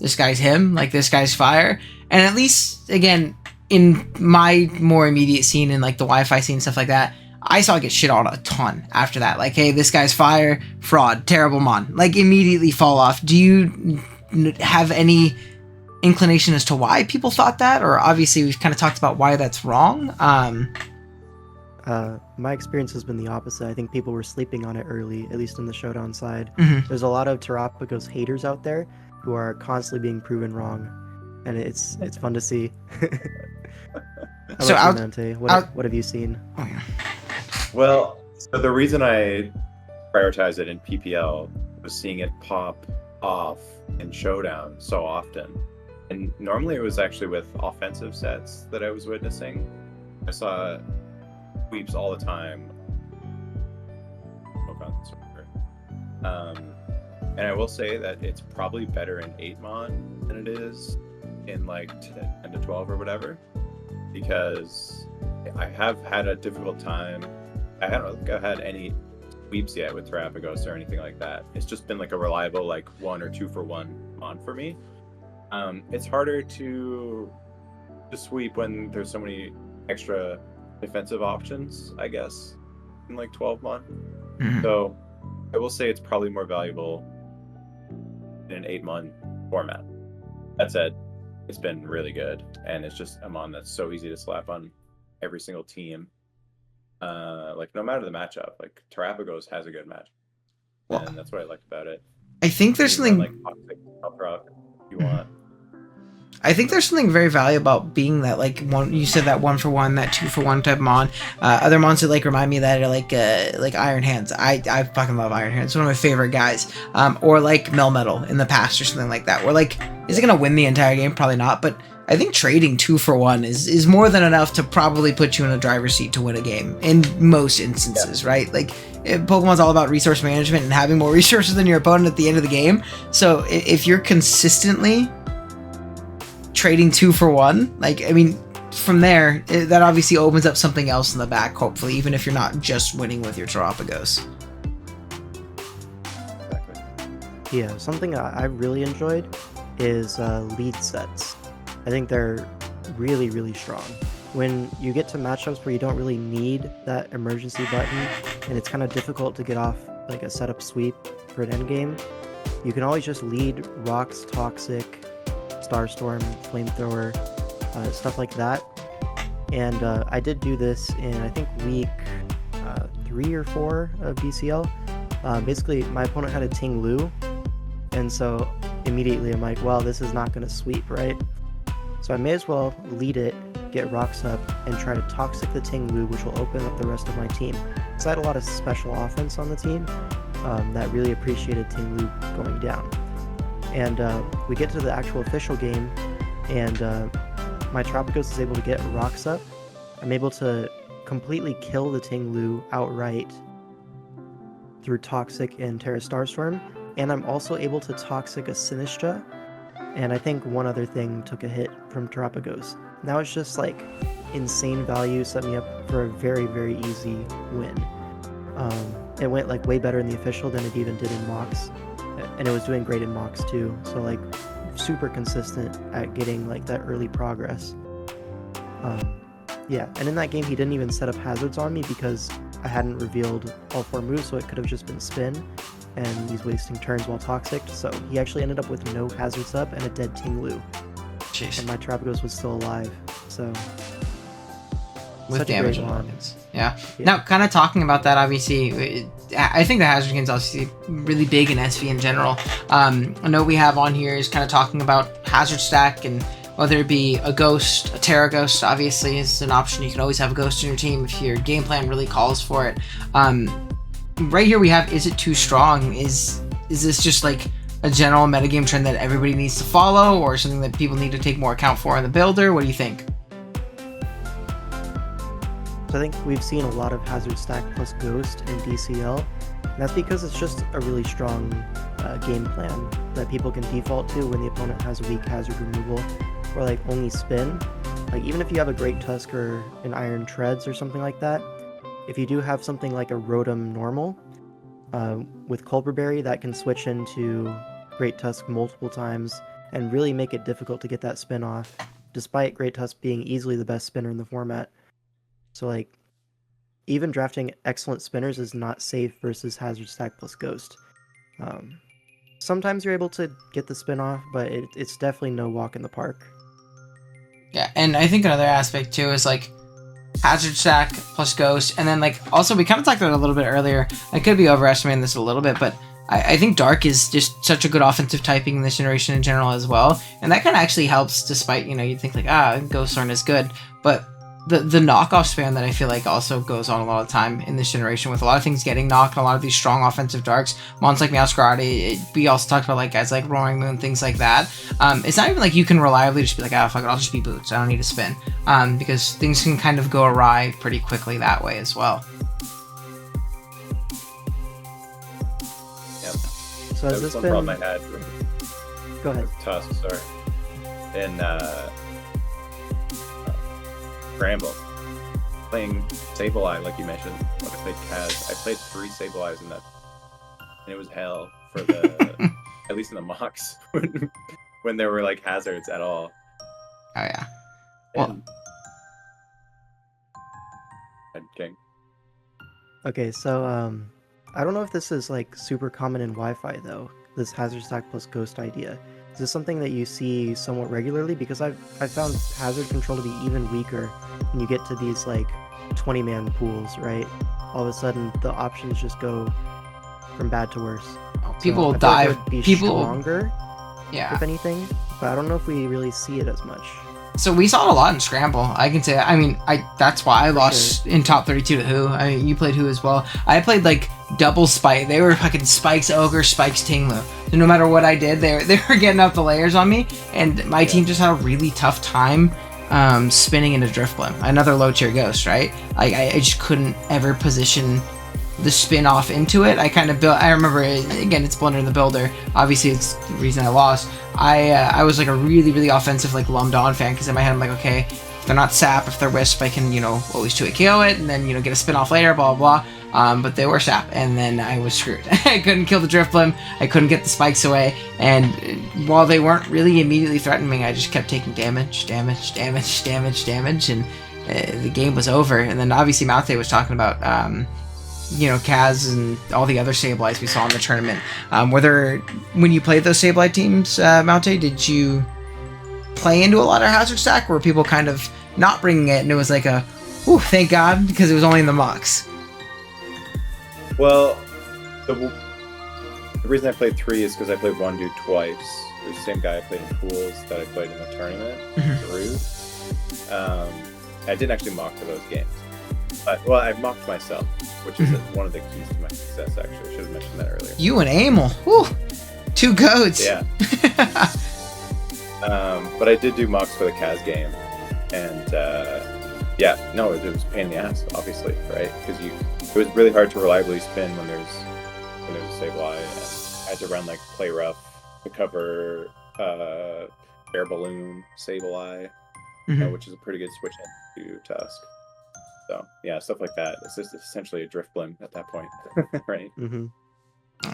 "This guy's him," like this guy's fire. And at least again in my more immediate scene and like the Wi-Fi scene and stuff like that, I saw it get shit on a ton after that. Like, hey, this guy's fire, fraud, terrible mon. Like immediately fall off. Do you have any inclination as to why people thought that? Or obviously we've kind of talked about why that's wrong. My experience has been the opposite. I think people were sleeping on it early, at least in the showdown side. Mm-hmm. There's a lot of Terapagos haters out there who are constantly being proven wrong, and it's fun to see. So Mountaih, what have you seen? Oh, yeah. Well, so the reason I prioritize it in PPL was seeing it pop off in showdown so often, and normally it was actually with offensive sets that I was witnessing. I saw sweeps all the time. And I will say that it's probably better in 8-mon than it is in like 10 to 12 or whatever, because I have had a difficult time. I haven't had any sweeps yet with Terapagos or anything like that. It's just been like a reliable like 1 or 2 for 1 mon for me. It's harder to sweep when there's so many extra defensive options, I guess, in like 12-mon. Mm-hmm. So I will say it's probably more valuable in an 8-mon format. That said, it's been really good, and it's just a mon that's so easy to slap on every single team. Like no matter the matchup, like Terapagos has a good match, and that's what I like about it. I think there's something like toxic top rock you want. I think there's something very valuable about being that like one. You said that 1 for 1, that 2 for 1 type mon. Other mons that like remind me of that are like Iron Hands. I fucking love Iron Hands. It's one of my favorite guys. Or like Melmetal in the past or something like that. Where like, is it gonna win the entire game? Probably not. But I think trading 2 for 1 is more than enough to probably put you in a driver's seat to win a game in most instances, right? Like, Pokemon's all about resource management and having more resources than your opponent at the end of the game. So if you're consistently trading 2 for 1, like, I mean, from there, that obviously opens up something else in the back, hopefully, even if you're not just winning with your Terapagos. Exactly. Yeah, something I really enjoyed is lead sets. I think they're really, really strong. When you get to matchups where you don't really need that emergency button, and it's kind of difficult to get off like a setup sweep for an end game, you can always just lead Rocks, Toxic, Starstorm, Flamethrower, stuff like that. And I did do this in, I think, week 3 or 4 of BCL. Basically, my opponent had a Ting Lu, and so immediately I'm like, well, this is not going to sweep, right? So I may as well lead it, get Rocks up, and try to Toxic the Ting Lu, which will open up the rest of my team. So I had a lot of special offense on the team that really appreciated Ting Lu going down. And we get to the actual official game, and my Terapagos is able to get Rocks up. I'm able to completely kill the Ting Lu outright through Toxic and Terra Starstorm, and I'm also able to Toxic a Sinistra, and I think one other thing took a hit from Terapagos. Now it's just like insane value, set me up for a very, very easy win. It went like way better in the official than it even did in mocks, and it was doing great in mocks too, so like super consistent at getting like that early progress. Yeah, and in that game he didn't even set up hazards on me because I hadn't revealed all 4 moves, so it could have just been spin, and he's wasting turns while Toxic, so he actually ended up with no hazards up and a dead Ting Lu. Jeez. And my Terapagos was still alive, so... With damage and organs. Yeah. Now, kind of talking about that, obviously, I think the hazard game's obviously really big in SV in general. A note we have on here is kind of talking about hazard stack, and whether it be a ghost, a Terra Ghost, obviously is an option. You can always have a ghost in your team if your game plan really calls for it. Right here we have, is it too strong? Is this just like a general metagame trend that everybody needs to follow, or something that people need to take more account for in the builder? What do you think? So I think we've seen a lot of hazard stack plus ghost in BCL, and that's because it's just a really strong game plan that people can default to when the opponent has weak hazard removal, or like only spin. Like even if you have a Great Tusk or an Iron Treads or something like that, if you do have something like a Rotom normal with Culberberry, that can switch into Great Tusk multiple times and really make it difficult to get that spin off, despite Great Tusk being easily the best spinner in the format. So like, even drafting excellent spinners is not safe versus hazard stack plus ghost. Sometimes you're able to get the spin off, but it's definitely no walk in the park. Yeah, and I think another aspect too is like hazard stack plus ghost, and then like also we kind of talked about it a little bit earlier. I could be overestimating this a little bit, but I think Dark is just such a good offensive typing in this generation in general as well, and that kind of actually helps. Despite you'd think like ghosts aren't as good, but the knockoff spam that I feel like also goes on a lot of time in this generation with a lot of things getting knocked, a lot of these strong offensive darks, mons like Meowscarada. We also talked about like guys like Roaring Moon, things like that. It's not even like you can reliably just be like, fuck it, I'll just be boots, I don't need to spin, because things can kind of go awry pretty quickly that way as well. Yep. So has this one been... problem I had with Go ahead. Tusk, sorry. In Bramble, playing Sableye, like you mentioned, when I played Kaz, I played 3 Sableyes in that, and it was hell for the, at least in the mocks, when there were like hazards at all. Oh yeah. Well, King. Okay, so I don't know if this is like super common in Wi-Fi though, this hazard stack plus ghost idea. Is this something that you see somewhat regularly? Because I've found hazard control to be even weaker when you get to these like 20-man pools, right? All of a sudden the options just go from bad to worse. People so die. Like be people stronger, yeah. if anything, but I don't know if we really see it as much. So we saw it a lot in Scramble. I can say, that's why I lost in top 32 to Who. I mean, you played Who as well. I played like double spike. They were fucking Spikes Ogre, Spikes Tinglu. So no matter what I did, they were getting up the layers on me, and my team just had a really tough time spinning into Drifblim. Another low tier ghost, right? Like I just couldn't ever position the spin off into it. I kind of built. I remember again, it's Blunder in the Builder. Obviously, it's the reason I lost. I was like a really offensive like Lumdon fan, because in my head I'm like, okay, if they're not sap, if they're wisp, I can always 2-hit KO it and then get a spin off later, blah blah blah. But they were sap, and then I was screwed. I couldn't kill the Drifblim. I couldn't get the spikes away, and while they weren't really immediately threatening me, I just kept taking damage, and the game was over. And then obviously Mountaih was talking about Kaz and all the other Sableyes we saw in the tournament. When you played those Sableye teams, Mountaih, did you play into a lot of hazard stack? Were people kind of not bringing it, and it was like a, ooh, thank God, because it was only in the mux? Well, the reason I played 3 is because I played one dude twice. It was the same guy I played in pools that I played in the tournament. I didn't actually mock for those games. Well, I mocked myself, which is one of the keys to my success, actually. I should have mentioned that earlier. You and Amel. Whew. 2 goats. Yeah. But I did do mocks for the Kaz game. And, it was a pain in the ass, obviously, right? Because it was really hard to reliably spin when there's a Sableye. And I had to run, like, Play Rough to cover Air Balloon Sableye, which is a pretty good switch into Tusk. So, yeah, stuff like that. It's just essentially a Drifblim at that point, right?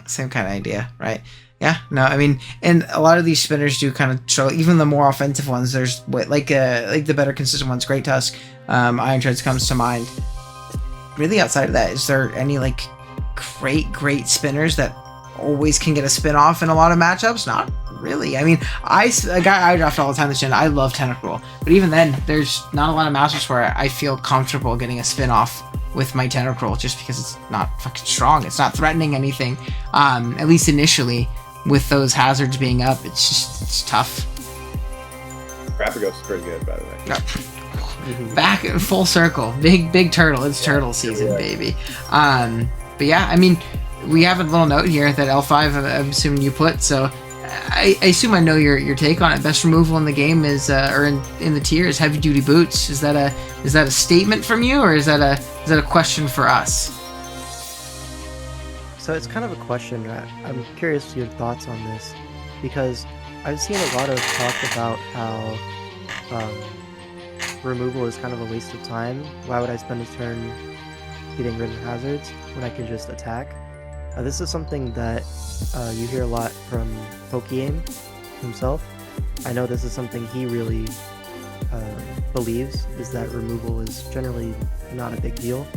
Same kind of idea, right? Yeah, no, I mean, and a lot of these spinners do kind of show, even the more offensive ones, there's like the better consistent ones, Great Tusk, Iron Treads comes to mind. Really, outside of that, is there any like great spinners that always can get a spin off in a lot of matchups? Not really. I mean, I draft all the time this gen. I love Tentacruel, but even then, there's not a lot of matchups where I feel comfortable getting a spin off with my Tentacruel, just because it's not fucking strong. It's not threatening anything. At least initially, with those hazards being up, it's tough. Terapagos is pretty good, by the way. Back in full circle, big turtle. It's turtle season, baby. But yeah, I mean, we have a little note here that L5, I'm assuming you put, so I assume I know your take on it. Best removal in the game is, or in the tier, is heavy duty boots. Is that a statement from you, or is that a question for us? So it's kind of a question. I'm curious to your thoughts on this, because I've seen a lot of talk about how removal is kind of a waste of time. Why would I spend a turn getting rid of hazards when I can just attack? This is something that you hear a lot from Pokémon himself. I know this is something he really believes, is that removal is generally not a big deal.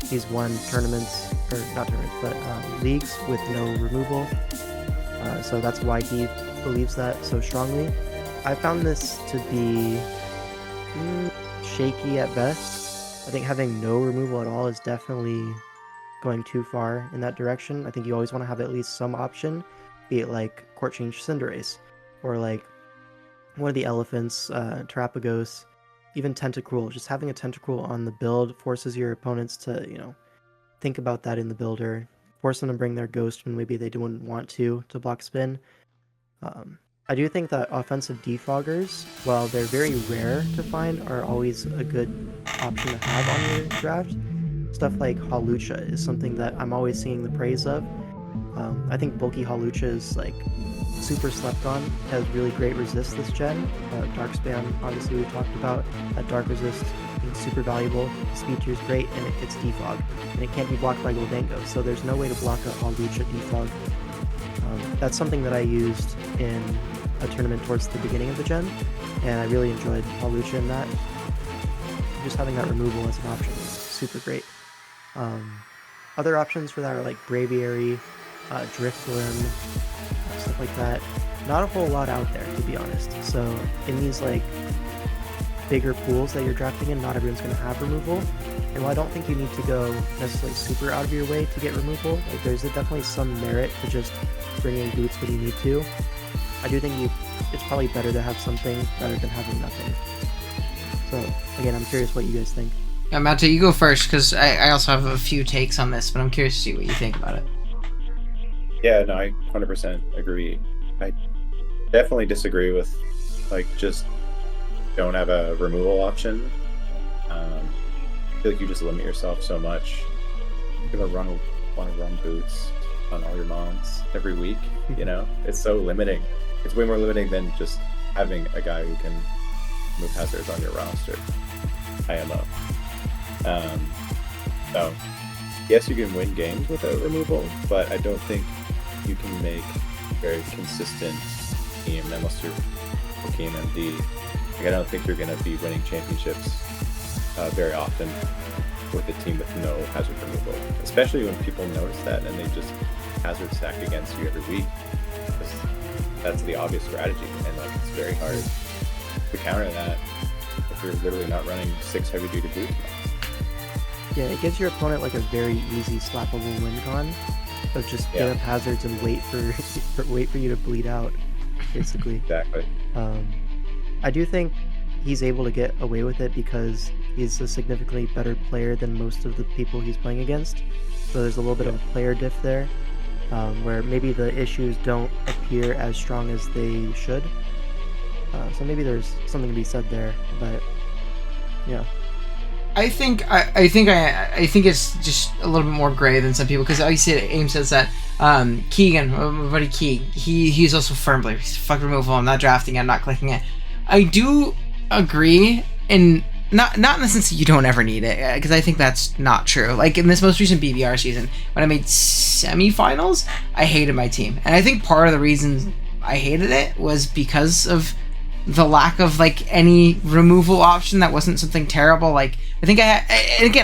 He's won tournaments, or not tournaments, but leagues with no removal. So that's why he believes that so strongly. I found this to be shaky at best. I think having no removal at all is definitely going too far in that direction. I think you always want to have at least some option, be it like Court Change Cinderace, or like one of the elephants, Terapagos, even Tentacruel. Just having a Tentacruel on the build forces your opponents to, think about that in the builder, force them to bring their ghost when maybe they wouldn't want to block spin. I do think that offensive defoggers, while they're very rare to find, are always a good option to have on your draft. Stuff like Hawlucha is something that I'm always seeing the praise of. I think bulky Hawlucha is like super slept on, has really great resist this gen. Dark Spam, obviously we talked about, that dark resist being super valuable. Speed tier is great, and it gets defog, and it can't be blocked by Goldango, so there's no way to block a Hawlucha defog. That's something that I used in a tournament towards the beginning of the gen, and I really enjoyed Hawlucha in that. Just having that removal as an option is super great. Other options for that are like Braviary, Drifblim, stuff like that. Not a whole lot out there, to be honest. So in these like bigger pools that you're drafting in, not everyone's going to have removal. And while I don't think you need to go necessarily super out of your way to get removal, like there's definitely some merit to just bringing boots when you need to. I do think it's probably better to have something rather than having nothing. So again, I'm curious what you guys think. Yeah, Mountaih, you go first, because I also have a few takes on this, but I'm curious to see what you think about it. Yeah, no, I 100% agree. I definitely disagree with, like, just don't have a removal option. I feel like you just limit yourself so much. You're gonna want to run boots on all your mons every week, you know? It's so limiting. It's way more limiting than just having a guy who can move hazards on your roster. IMO. So, yes, you can win games without removal, but I don't think you can make a very consistent team unless you're Pokémon MD. Like, I don't think you're going to be winning championships very often with a team with no hazard removal, especially when people notice that and they just hazard stack against you every week. That's the obvious strategy, and like it's very hard to counter that if you're literally not running 6 heavy duty boots. Yeah, it gives your opponent like a very easy slappable win con of just get up hazards and wait for you to bleed out, basically. Exactly. I do think he's able to get away with it because he's a significantly better player than most of the people he's playing against. So there's a little bit of a player diff there, where maybe the issues don't appear as strong as they should. So maybe there's something to be said there, but yeah. I think it's just a little bit more gray than some people, because obviously AIM says that Keegan, my buddy Keeg, he's also firm believer. He's fuck removal. I'm not drafting it. I'm not clicking it. I do agree, and not in the sense that you don't ever need it, because I think that's not true. Like in this most recent BBR season, when I made semifinals, I hated my team, and I think part of the reason I hated it was because of the lack of like any removal option that wasn't something terrible. Like I think I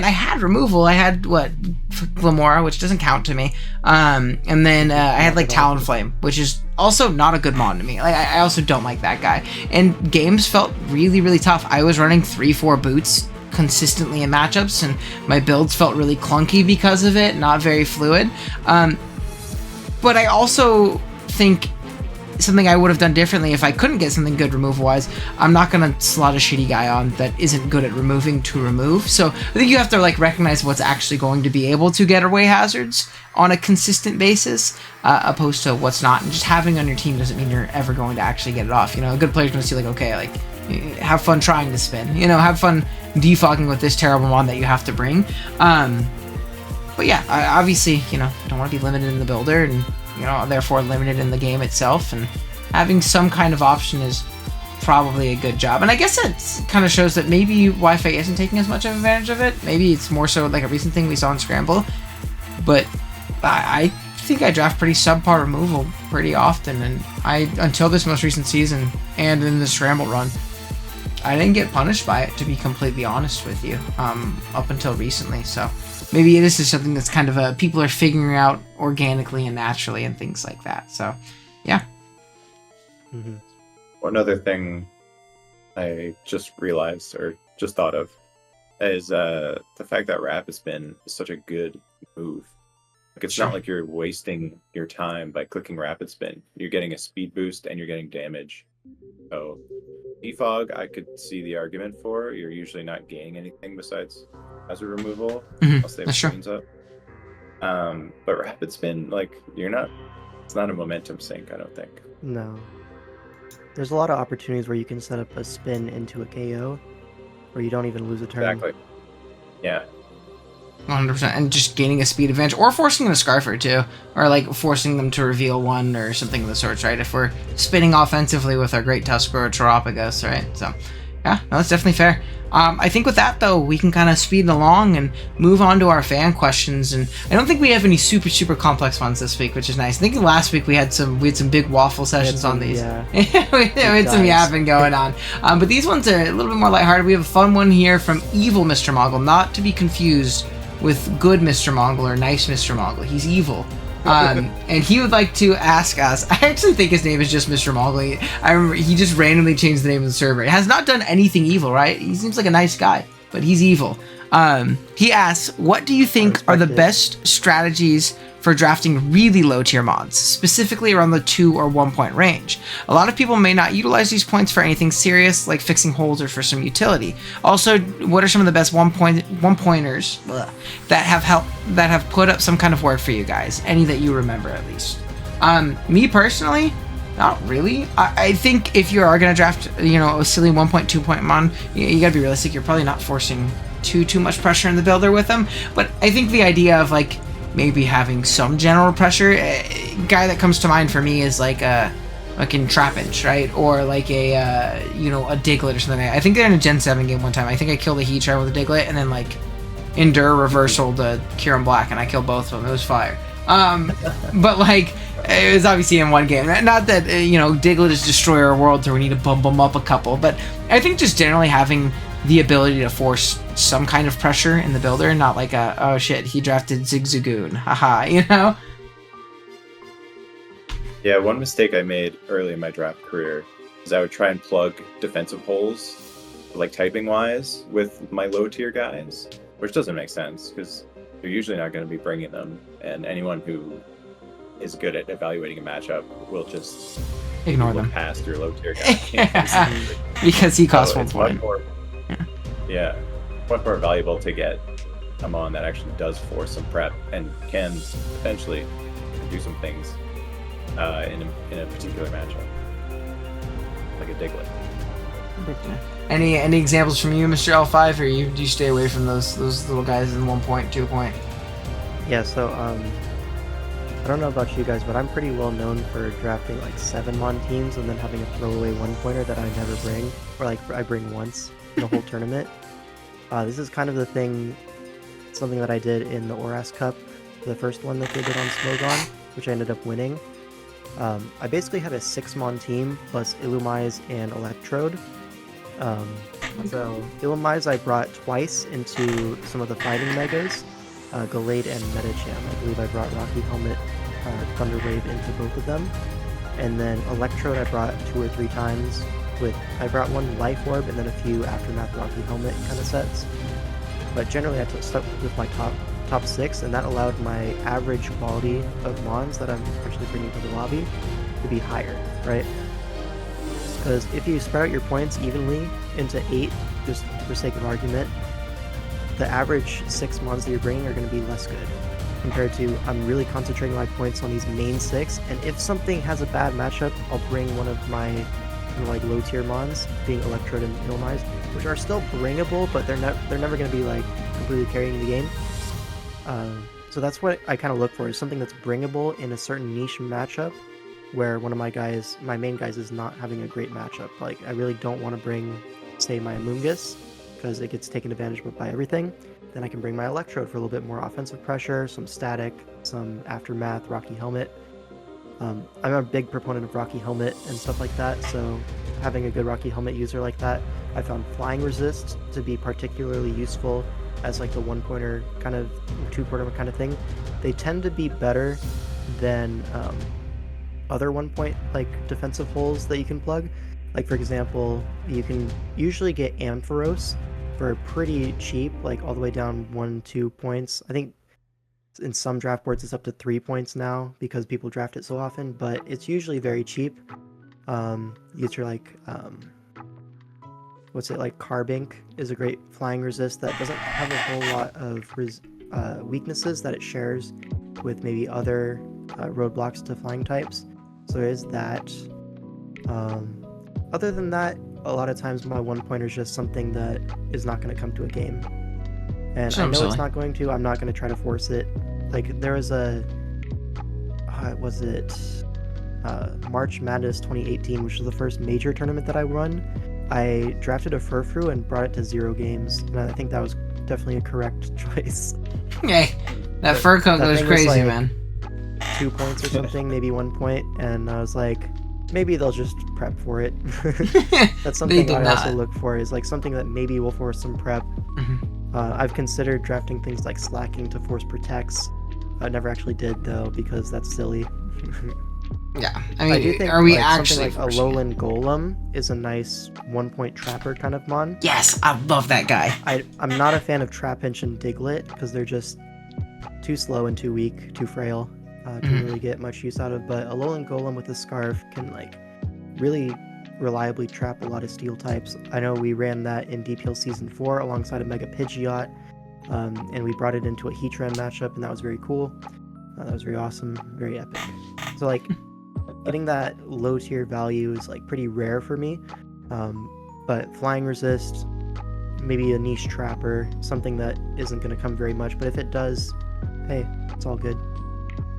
had removal. I had Glamora, which doesn't count to me, and then I had like Talonflame, which is also not a good mon to me. Like I also don't like that guy, and games felt really, really tough. I was running 3-4 boots consistently in matchups, and my builds felt really clunky because of it, not very fluid. But I also think something I would have done differently if I couldn't get something good removal-wise. I'm not going to slot a shitty guy on that isn't good at removing to remove. So I think you have to like recognize what's actually going to be able to get away hazards on a consistent basis, opposed to what's not. And just having on your team doesn't mean you're ever going to actually get it off. You know, a good player's going to see like, okay, like have fun trying to spin. You know, have fun defogging with this terrible mon that you have to bring. But yeah, obviously, you know, don't want to be limited in the builder, and you know, therefore limited in the game itself, and having some kind of option is probably a good job. And I guess it kind of shows that maybe Wi-Fi isn't taking as much of advantage of it. Maybe it's more so like a recent thing we saw in Scramble, but I think I draft pretty subpar removal pretty often, and until this most recent season and in the Scramble run, I didn't get punished by it, to be completely honest with you, up until recently. So maybe this is something that's kind of people are figuring out organically and naturally and things like that. So, yeah. Mm-hmm. One other thing I just realized or just thought of is the fact that Rapid Spin is such a good move. Like it's not like you're wasting your time by clicking Rapid Spin. You're getting a speed boost and you're getting damage. So defog, I could see the argument for. You're usually not gaining anything besides hazard removal, unless they have screens up. But Rapid Spin, like it's not a momentum sink, I don't think. No. There's a lot of opportunities where you can set up a spin into a KO, where you don't even lose a turn. Exactly. Yeah. 100%, and just gaining a speed advantage, or forcing them to Scarfer too, or like forcing them to reveal one or something of the sorts, right? If we're spinning offensively with our great Tusker or Terapagos, right? So, yeah, no, that's definitely fair. I think with that though, we can kind of speed along and move on to our fan questions. And I don't think we have any super complex ones this week, which is nice. I think last week we had some big waffle sessions on these. Yeah, we had some yapping going on. But these ones are a little bit more lighthearted. We have a fun one here from Evil Mr. Mongol, not to be confused with good Mr. Mongol or nice Mr. Mongol. He's evil. And he would like to ask us, I actually think his name is just Mr. Mongol. I remember he just randomly changed the name of the server. He has not done anything evil, right? He seems like a nice guy, but he's evil. He asks, what do you think are the best strategies for drafting really low tier mons, specifically around the 2 or 1 point range. A lot of people may not utilize these points for anything serious like fixing holes or for some utility. Also, what are some of the best one pointers that have put up some kind of work for you guys? Any that you remember at least? Me personally, not really. I think if you are gonna draft, a silly 1.2 point mon, you gotta be realistic. You're probably not forcing too much pressure in the builder with them. But I think the idea of like maybe having some general pressure, guy that comes to mind for me is like a fucking Trapinch, right? Or like a Diglett or something. I think they're in a Gen 7 game one time. I think I killed a Heatran with a Diglett and then like Endure reversal to Kieran Black, and I killed both of them. It was fire. But like it was obviously in one game. Not that Diglett is Destroyer of Worlds or we need to bump them up a couple, but I think just generally having the ability to force some kind of pressure in the builder, not like oh shit, he drafted Zigzagoon, haha, Yeah, one mistake I made early in my draft career is I would try and plug defensive holes, like typing wise, with my low tier guys, which doesn't make sense because you're usually not going to be bringing them, and anyone who is good at evaluating a matchup will just ignore them past your low tier guy. Because he costs 1 much point. more, much more valuable to get a mon that actually does force some prep and can potentially do some things in a particular matchup, like a Diglett. Any examples from you, Mr. L5, or do you stay away from those little guys in 1 point, 2 point? Yeah, so I don't know about you guys, but I'm pretty well known for drafting like 7 mon teams and then having a throwaway 1-pointer that I never bring, or like I bring once in the whole tournament. This is kind of the thing, something that I did in the Oras Cup, the first one that they did on Smogon, which I ended up winning. I basically had a 6-mon team plus Illumise and Electrode. So Illumise I brought twice into some of the fighting megas, Gallade and Metacham. I believe I brought Rocky Helmet, Thunder Wave into both of them. And then Electrode I brought 2 or 3 times. I brought one Life Orb and then a few Aftermath Rocky Helmet kind of sets. But generally I stuck with my top 6, and that allowed my average quality of mons that I'm actually bringing to the lobby to be higher, right? Because if you spread out your points evenly into 8, just for sake of argument, the average 6 mons that you're bringing are going to be less good compared to I'm really concentrating my points on these main 6, and if something has a bad matchup, I'll bring one of my like low tier mons, being Electrode and Illumise, which are still bringable, but they're never going to be like completely carrying the game. So that's what I kind of look for, is something that's bringable in a certain niche matchup where one of my main guys is not having a great matchup. Like, I really don't want to bring, say, my Amoonguss, because it gets taken advantage of by everything. Then I can bring my Electrode for a little bit more offensive pressure, some static, some Aftermath, Rocky Helmet. I'm a big proponent of Rocky Helmet and stuff like that, so having a good Rocky Helmet user like that, I found Flying Resist to be particularly useful as like the 1-pointer kind of 2-pointer kind of thing. They tend to be better than other 1-point like defensive holes that you can plug. Like, for example, you can usually get Ampharos for pretty cheap, like all the way down 1-2 points. I think in some draft boards it's up to 3 points now because people draft it so often, but it's usually very cheap. You get your like Carbink is a great flying resist that doesn't have a whole lot of weaknesses that it shares with maybe other roadblocks to flying types. So there is that. Other than that, a lot of times my 1-pointer is just something that is not going to come to a game. And I know it's not going to. I'm not going to try to force it. Like, there was March Madness 2018, which was the first major tournament that I won. I drafted a Furfrou and brought it to 0 games, and I think that was definitely a correct choice. Hey, that Furcoat goes crazy, like, man. 2 points or something, maybe 1 point, and I was like, maybe they'll just prep for it. That's something I also look for, is like something that maybe will force some prep. Mm-hmm. I've considered drafting things like Slacking to force protects. I never actually did, though, because that's silly. Yeah, I mean, I do think are we like actually something like a Lowland Golem is a nice 1-point trapper kind of mon? Yes, I love that guy. I'm not a fan of Trapinch and Diglett because they're just too slow and too weak, too frail to really get much use out of. But Alolan Golem with the Scarf can like really reliably trap a lot of steel types. I know we ran that in DPL Season 4 alongside a Mega Pidgeot, and we brought it into a Heatran matchup, and that was very cool. That was very awesome, very epic. So like getting that low tier value is like pretty rare for me, but Flying Resist, maybe a niche trapper, something that isn't going to come very much, but if it does, hey, it's all good.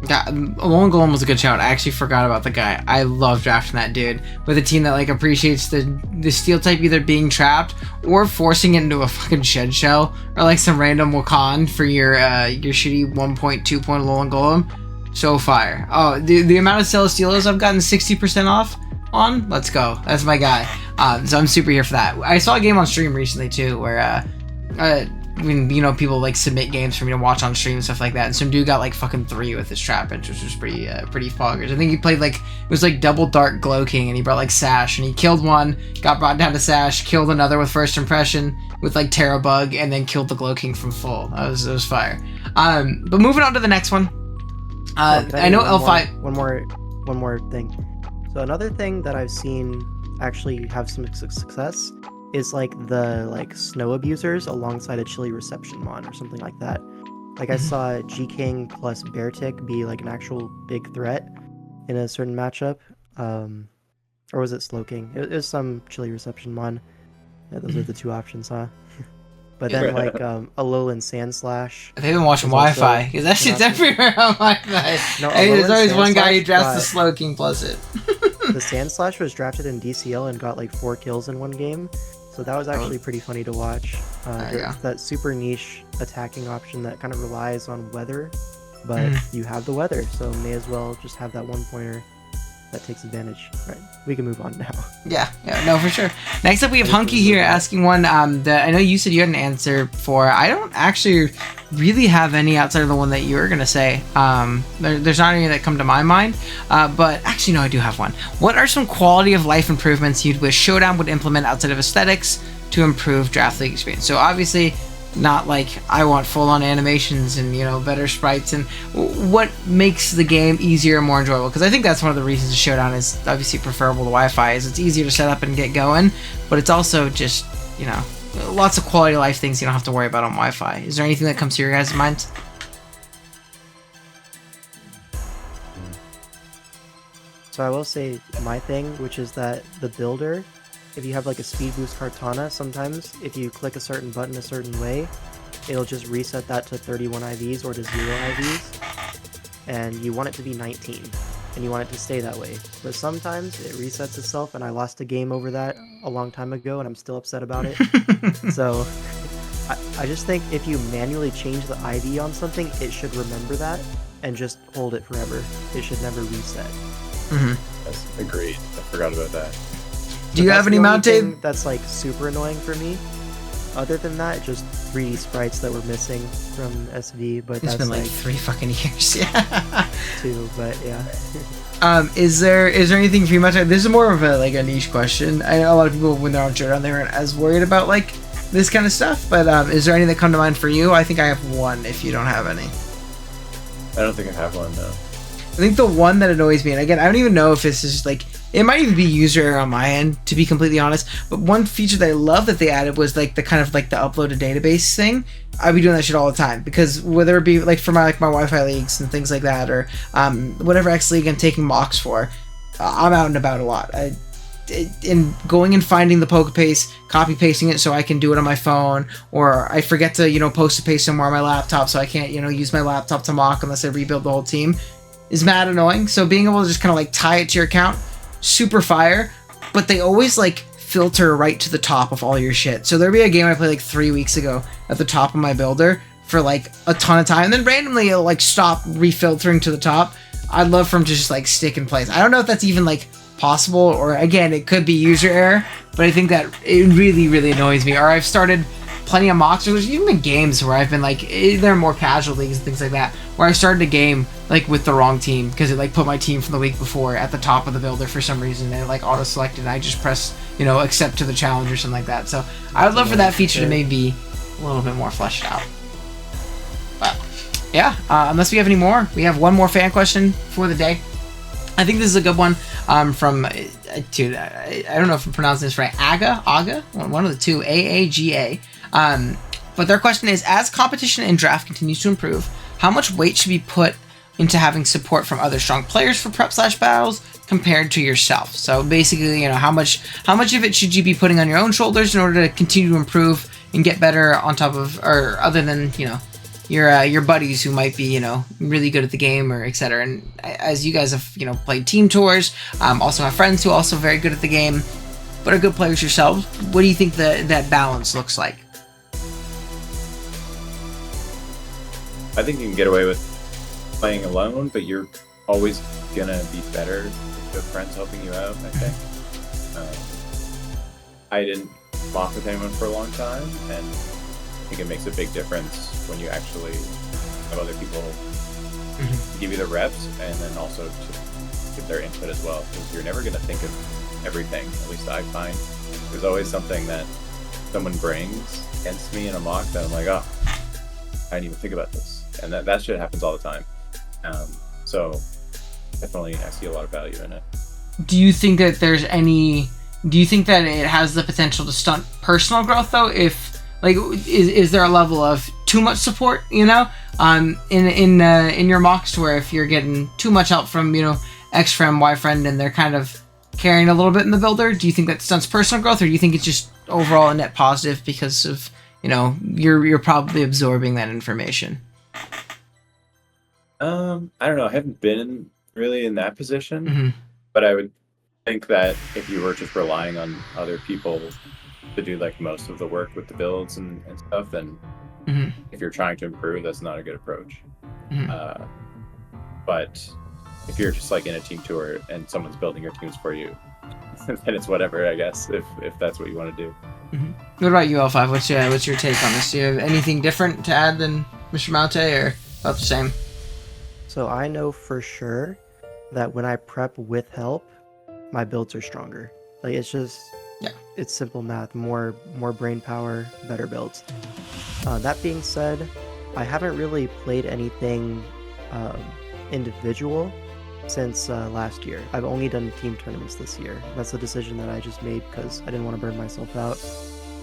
Yeah, Alolan Golem was a good shout. I actually forgot about the guy. I love drafting that dude with a team that like appreciates the steel type either being trapped or forcing it into a fucking shed shell or like some random Wakan for your shitty 1.2 point Alolan Golem. So fire. Oh, the amount of Celesteelos I've gotten 60% off on. Let's go. That's my guy. So I'm super here for that. I saw a game on stream recently too where when people like submit games for me to watch on stream and stuff like that, and some dude got like fucking 3 with his Trapinch, which was pretty poggers. I think he played like, it was like double Dark Glow King, and he brought like Sash, and he killed one, got brought down to Sash, killed another with First Impression with like Terra Bug, and then killed the Glow King from full. That was fire. But moving on to the next one. I know L5. One more thing. So another thing that I've seen actually have some success is like the snow abusers alongside a chilly reception mon or something like that. Like I saw G King plus Beartick be like an actual big threat in a certain matchup. Or was it Slowking? It was some chilly reception mon. Yeah, those are the two options, huh? But then like Alolan Sandslash. They've been watching Wi-Fi because that shit's everywhere on Wi-Fi. No, hey, there's always Sandslash one guy who drafts the Slowking plus it. The Sandslash was drafted in DCL and got like 4 kills in one game. So that was actually pretty funny to watch. That super niche attacking option that kind of relies on weather, but you have the weather, so may as well just have that 1-pointer that takes advantage. Right, we can move on now. Yeah, no, for sure. Next up, we have Hunky here asking one that I know you said you had an answer for. I don't actually really have any outside of the one that you were gonna say. There's not any that come to my mind, but actually no, I do have one. What are some quality of life improvements you'd wish Showdown would implement outside of aesthetics to improve Draft League experience? So obviously not like I want full-on animations and better sprites, and what makes the game easier and more enjoyable, because I think that's one of the reasons the Showdown is obviously preferable to Wi-Fi, is it's easier to set up and get going, but it's also just lots of quality of life things you don't have to worry about on Wi-Fi. Is there anything that comes to your guys' mind? So I will say my thing, which is that the builder, if you have like a speed boost Kartana, sometimes if you click a certain button a certain way, it'll just reset that to 31 IVs or to 0 IVs, and you want it to be 19, and you want it to stay that way. But sometimes it resets itself, and I lost a game over that a long time ago, and I'm still upset about it. So I just think if you manually change the IV on something, it should remember that and just hold it forever. It should never reset. That's agreed. I forgot about that. Do you have any Mountaih? That's like super annoying for me. Other than that, just 3D sprites that were missing from SV, but it's been like 3 fucking years. Yeah. 2, but yeah. Is there anything for you, Mountaih? This is more of a niche question. I know a lot of people when they're on Showdown they aren't as worried about like this kind of stuff, but is there any that come to mind for you? I think I have one. If you don't have any, I don't think I have one. No. I think the one that annoys me, and again, I don't even know if this is like, it might even be user error on my end, to be completely honest, but one feature that I love that they added was like the kind of like the uploaded database thing. I'd be doing that shit all the time, because whether it be like for my Wi-Fi leagues and things like that, or whatever X League I'm taking mocks for, I'm out and about a lot. In going and finding the Pokepaste, copy pasting it so I can do it on my phone, or I forget to post a paste somewhere on my laptop, so I can't use my laptop to mock unless I rebuild the whole team, is mad annoying. So being able to just kind of like tie it to your account, super fire, but they always like filter right to the top of all your shit. So there'll be a game I played like 3 weeks ago at the top of my builder for like a ton of time, and then randomly it'll like stop refiltering to the top. I'd love for them to just like stick in place. I don't know if that's even like possible, or again, it could be user error, but I think that it really, really annoys me. Or I've started plenty of mocks, or there's even been games where I've been like, they're more casual leagues and things like that, where I started a game like with the wrong team because it like put my team from the week before at the top of the builder for some reason, and it like auto selected and I just pressed accept to the challenge or something like that. So I would love for that feature to maybe be a little bit more fleshed out. But Yeah, unless we have any more, we have one more fan question for the day. I think this is a good one from, dude, I don't know if I'm pronouncing this right, Aga, one of the two, AAGA. But their question is, as competition in draft continues to improve, how much weight should be put into having support from other strong players for prep/battles compared to yourself? So basically, how much of it should you be putting on your own shoulders in order to continue to improve and get better on top of, or other than, your buddies who might be, really good at the game or etc. And as you guys have, played team tours, also have friends who are also very good at the game, but are good players yourselves. What do you think that balance looks like? I think you can get away with playing alone, but you're always gonna be better if you have friends helping you out, I think. I didn't mock with anyone for a long time, and I think it makes a big difference when you actually have other people give you the reps, and then also to give their input as well, because you're never gonna think of everything. At least I find there's always something that someone brings against me in a mock that I'm like, oh, I didn't even think about this. And that shit happens all the time. So definitely I see a lot of value in it. Do you think that it has the potential to stunt personal growth though? If is there a level of too much support, in your mocks, to where if you're getting too much help from, X friend, Y friend, and they're kind of carrying a little bit in the builder, do you think that stunts personal growth, or do you think it's just overall a net positive because of, you're probably absorbing that information? I don't know. I haven't been really in that position, but I would think that if you were just relying on other people to do like most of the work with the builds and stuff, then if you're trying to improve, that's not a good approach. But if you're just like in a team tour and someone's building your teams for you, then it's whatever, I guess, if that's what you want to do. What about you, L5? What's your take on this? Do you have anything different to add than Mr. Mountaih, or about the same? So I know for sure that when I prep with help, my builds are stronger. Like, it's just, it's simple math. More brain power, better builds. That being said, I haven't really played anything individual since last year. I've only done team tournaments this year. That's a decision that I just made because I didn't want to burn myself out.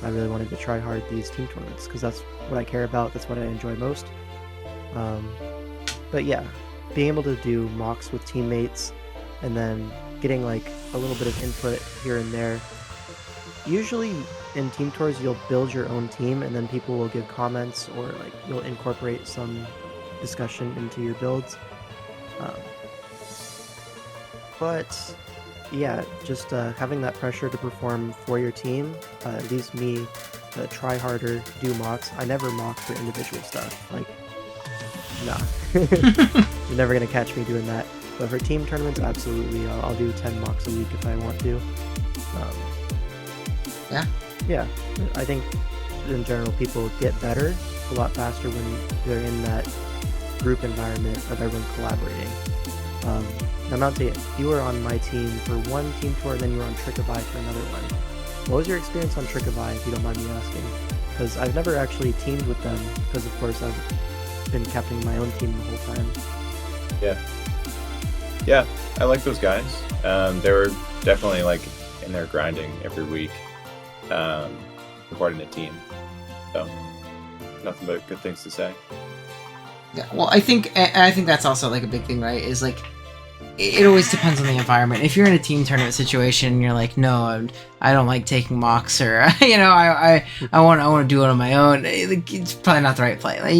I really wanted to try hard these team tournaments because that's what I care about. That's what I enjoy most. But yeah, being able to do mocks with teammates and then getting like a little bit of input here and there. Usually in team tours, you'll build your own team and then people will give comments, or like you'll incorporate some discussion into your builds. But yeah, just having that pressure to perform for your team leaves me to try harder, do mocks. I never mock for individual stuff. Like, nah. You're never going to catch me doing that. But for team tournaments, absolutely. I'll do 10 mocks a week if I want to. Yeah. I think in general, people get better a lot faster when they're in that group environment of everyone collaborating. Now, Mountaih, you were on my team for one team tour, and then you were on Trick-of-Eye for another one. What was your experience on Trick-of-Eye, if you don't mind me asking? Because I've never actually teamed with them, because of course I've been captaining my own team the whole time. Yeah, I like those guys. They were definitely like in there grinding every week, supporting the team. So nothing but good things to say. Yeah, well, I think that's also like a big thing, right? Is like, it always depends on the environment. If you're in a team tournament situation and you're like, no, I don't like taking mocks, or I want to do it on my own, it's probably not the right play. Like,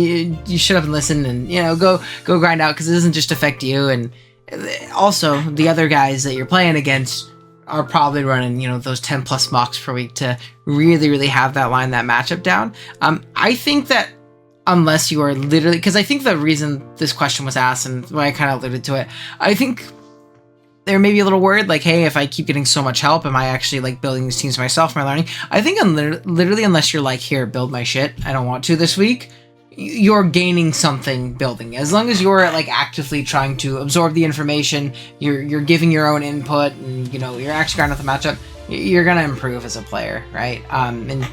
you shut up and listen, and go grind out, because it doesn't just affect you, and also the other guys that you're playing against are probably running those 10 plus mocks per week to really have that matchup down. I think that unless you are literally, because I think the reason this question was asked, and why I kind of alluded to it, I think they're maybe a little worried, like, hey, if I keep getting so much help, am I actually like building these teams myself? Am I learning? I think literally, unless you're like, here, build my shit, I don't want to this week, you're gaining something building. As long as you're like actively trying to absorb the information, you're giving your own input, and you're actually grinding out the matchup, you're gonna improve as a player, right? And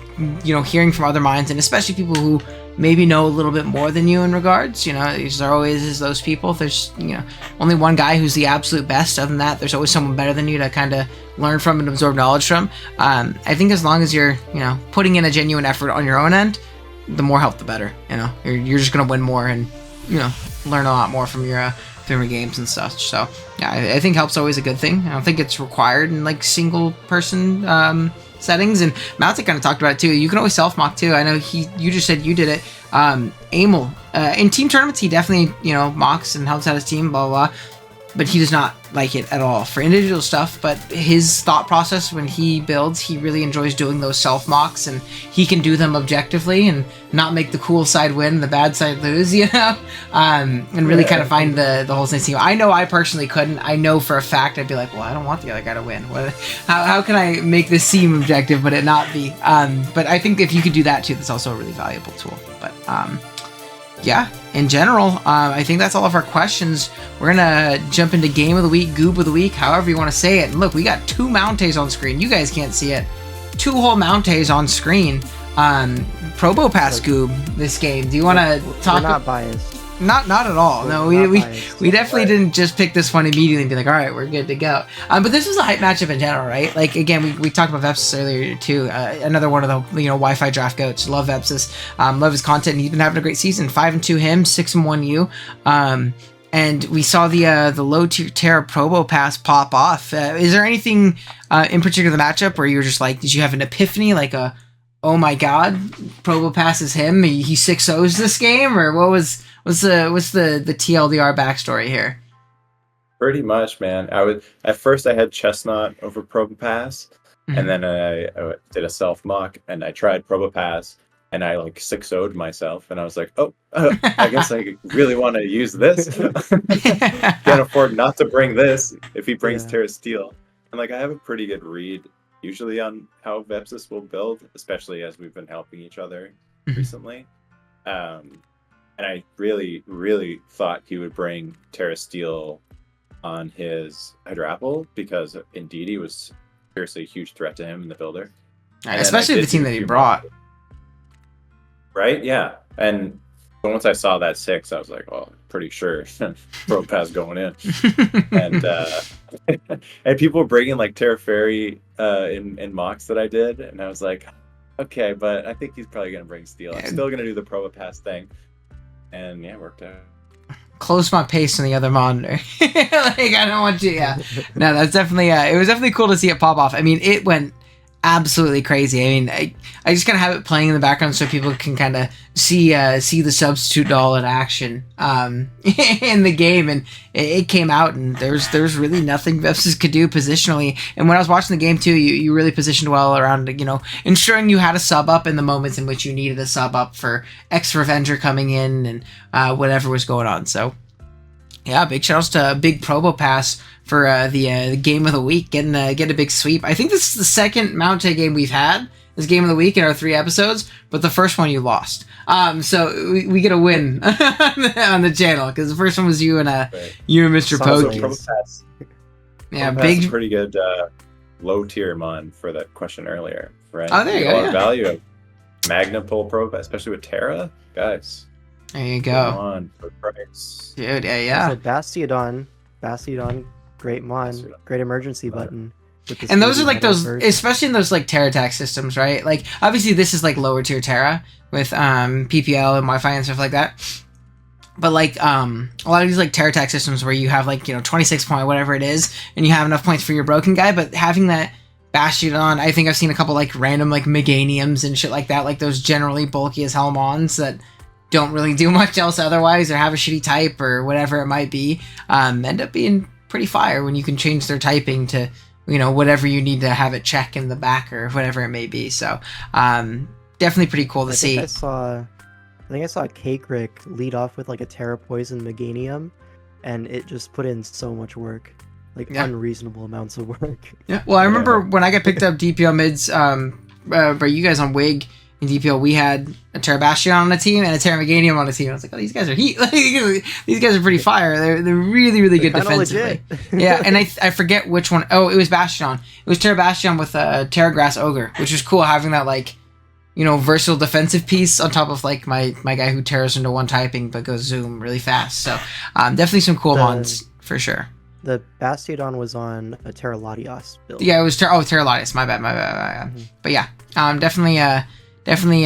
hearing from other minds, and especially people who maybe know a little bit more than you in regards. You know, there always is those people. There's, you know, only one guy who's the absolute best. Other than that, there's always someone better than you to kind of learn from and absorb knowledge from. I think as long as you're, you know, putting in a genuine effort on your own end, the more help, the better. You know, you're just gonna win more and, you know, learn a lot more from your games and such. So yeah, I think help's always a good thing. I don't think it's required in like single person settings, and Mountaih kind of talked about it too. You can always self-mock too. I know you just said you did it. Amel, in team tournaments, he definitely, you know, mocks and helps out his team, blah, blah, blah, but he does not like it at all for individual stuff. But his thought process when he builds, he really enjoys doing those self-mocks, and he can do them objectively and not make the cool side win, the bad side lose, you know, and really kind of find the whole thing. I know I personally couldn't. I know for a fact I'd be like, well, I don't want the other guy to win. How can I make this seem objective but it not be? But I think if you could do that too, that's also a really valuable tool. But yeah, in general, I think that's all of our questions. We're gonna jump into game of the week, goob of the week, however you want to say it. And look, we got 2 Mountaihs on screen. You guys can't see it. 2 whole Mountaihs on screen. Probo Pass goob this game. Do you want to talk? We're not biased. Not at all. No, we definitely didn't just pick this one immediately and be like, all right, we're good to go. But this was a hype matchup in general, right? Like, again, we talked about Vepsis earlier too. Another one of the, you know, Wi-Fi draft goats. Love Vepsis. Love his content. And he's been having a great season. 5-2 him, 6-1 you. And we saw the low tier Terra Probo Pass pop off. Is there anything in particular the matchup where you were just like, did you have an epiphany, like a, oh my god, Probo Pass is him, he 6-0s this game, or what's the TLDR backstory here? Pretty much, man. At first I had Chestnut over Probo Pass, and then I did a self mock, and I tried Probo Pass, and I like 6-0'd myself, and I was like, oh, I guess I really want to use this. Can't afford not to bring this if he brings Terra Steel. And like I have a pretty good read usually on how Vepsis will build, especially as we've been helping each other recently. And I really, really thought he would bring Terra Steel on his Hydrapple, because indeed he was seriously a huge threat to him in the builder. Especially the team that he brought. Right? Yeah. And once I saw that 6, I was like, well, pretty sure Pro Pass going in. And people were bringing like Terra Fairy in mocks that I did, and I was like, okay, but I think he's probably going to bring Steel. I'm still going to do the Pro Pass thing. And yeah, it worked out. Close my pace on the other monitor. Like, I don't want to, No, that's definitely, it was definitely cool to see it pop off. I mean, it went absolutely crazy. I mean, I just kind of have it playing in the background so people can kind of see the substitute doll in action in the game, and it came out, and there's really nothing Vepsis could do positionally. And when I was watching the game too, you really positioned well around, you know, ensuring you had a sub up in the moments in which you needed a sub up for X Revenger coming in and whatever was going on. So yeah, big shout outs to Big Probo Pass for the game of the week, getting a big sweep. I think this is the second Mountaih game we've had as game of the week in our 3 episodes, but the first one you lost. So we get a win on the channel, because the first one was you and you and Mr. Pokey. Yeah, big, a pretty good low tier mon for that question earlier, right? Oh, there you go. A lot of value of Magna Pull Pro, especially with Terra, guys. There you go. On for price. Dude, yeah. So Bastiodon, great mon, great emergency button. And those are like those, especially in those like Terra attack systems, right? Like obviously this is like lower tier Terra with PPL and Wi-Fi and stuff like that. But like a lot of these like Terra attack systems where you have like, you know, 26 point whatever it is, and you have enough points for your broken guy, but having that Bastiodon, I think I've seen a couple like random like Meganiums and shit like that, like those generally bulky as hell mons that don't really do much else otherwise, or have a shitty type or whatever it might be, end up being pretty fire when you can change their typing to, you know, whatever you need to have it check in the back or whatever it may be. So definitely pretty cool to see. I think I saw Cake Rick lead off with like a Terra Poison Meganium, and it just put in so much work, like unreasonable amounts of work. Yeah. Well, I remember when I got picked up DPL mids by you guys on WIG in DPL, we had a Terra Bastion on the team and a Terra Meganium on the team. I was like, oh, these guys are heat. Like, these guys are pretty fire. They're really, really good defensively. Yeah, and I forget which one. Oh, it was Bastion. It was Terra Bastion with Terra Grass Ogre, which was cool having that, like, versatile defensive piece on top of like my guy who tears into one typing but goes zoom really fast. So definitely some cool mons for sure. The Bastiodon was on a Terralatios build. Yeah, it was Terralatios. My bad. Mm-hmm. But yeah, definitely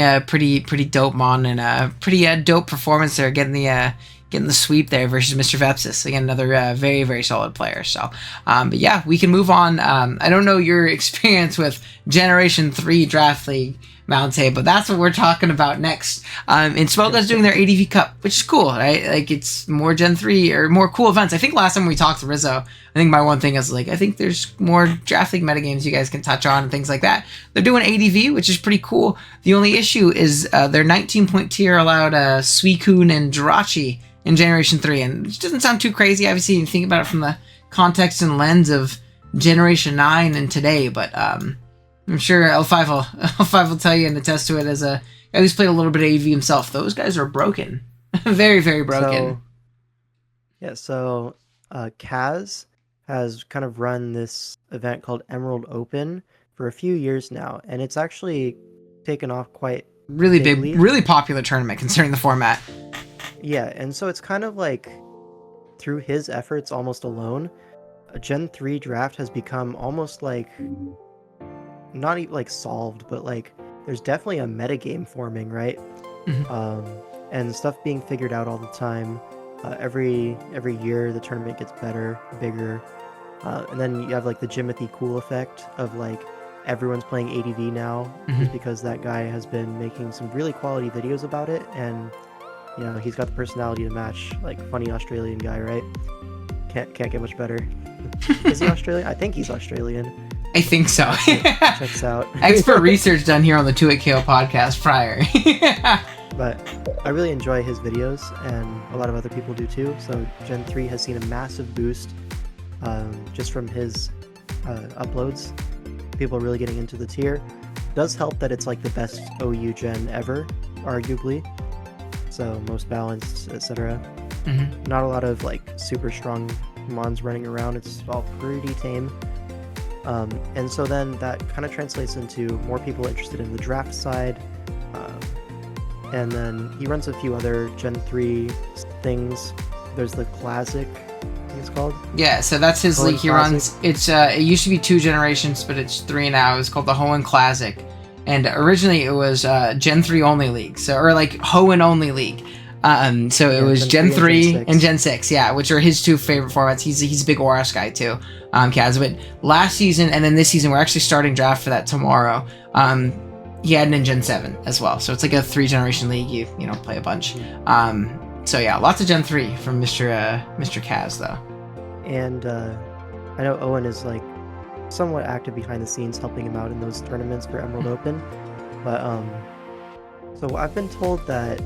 a pretty dope mon and a pretty dope performance there, getting the sweep there versus Mr. Vepsis. Again, another very, very solid player. So, but yeah, we can move on. I don't know your experience with Generation 3 Draft League, Mountaih, but that's what we're talking about next. And Smoke's doing their ADV Cup, which is cool, right? Like, it's more Gen 3 or more cool events. I think last time we talked to Rizzo, I think my one thing is, like, I think there's more Draft League metagames you guys can touch on and things like that. They're doing ADV, which is pretty cool. The only issue is their 19-point tier allowed Suicune and Jirachi in Generation 3, and it doesn't sound too crazy, obviously, you think about it from the context and lens of Generation 9 and today, but I'm sure L5 will tell you and attest to it as a guy who's played a little bit of AV himself. Those guys are broken. Very, very broken. So Kaz has kind of run this event called Emerald Open for a few years now, and it's actually taken off quite really big, really popular tournament considering the format. Yeah, and so it's kind of like through his efforts almost alone, a Gen 3 draft has become almost like not even like solved, but like there's definitely a metagame forming, right? Mm-hmm. And stuff being figured out all the time. Every year the tournament gets better, bigger, and then you have like the Jimothy Cool effect of like everyone's playing ADV now, just because that guy has been making some really quality videos about it, and he's got the personality to match like funny Australian guy, right? Can't get much better. Is he Australian? I think he's Australian. I think so. Checks out. Expert research done here on the 2KO podcast prior. But I really enjoy his videos, and a lot of other people do too. So Gen 3 has seen a massive boost just from his uploads. People are really getting into the tier. It does help that it's like the best OU gen ever, arguably. So most balanced, etc. Mm-hmm. Not a lot of like super strong mons running around. It's all pretty tame. And so then that kind of translates into more people interested in the draft side. And then he runs a few other Gen 3 things. There's the Classic, I think it's called. Yeah, so that's his league he runs. It's it used to be 2 generations, but it's 3 now. It's called the Hoenn Classic. And originally it was Gen 3 only league, or like Hoenn only league. So it was Gen 3 and Gen 6, yeah, which are his 2 favorite formats. He's a big Oras guy too, Kaz. But last season and then this season, we're actually starting draft for that tomorrow. He had it in Gen 7 as well. So it's like a 3-generation league. You play a bunch. So yeah, lots of Gen 3 from Mr. Kaz though. And I know Owen is like somewhat active behind the scenes, helping him out in those tournaments for Emerald Open. But so I've been told that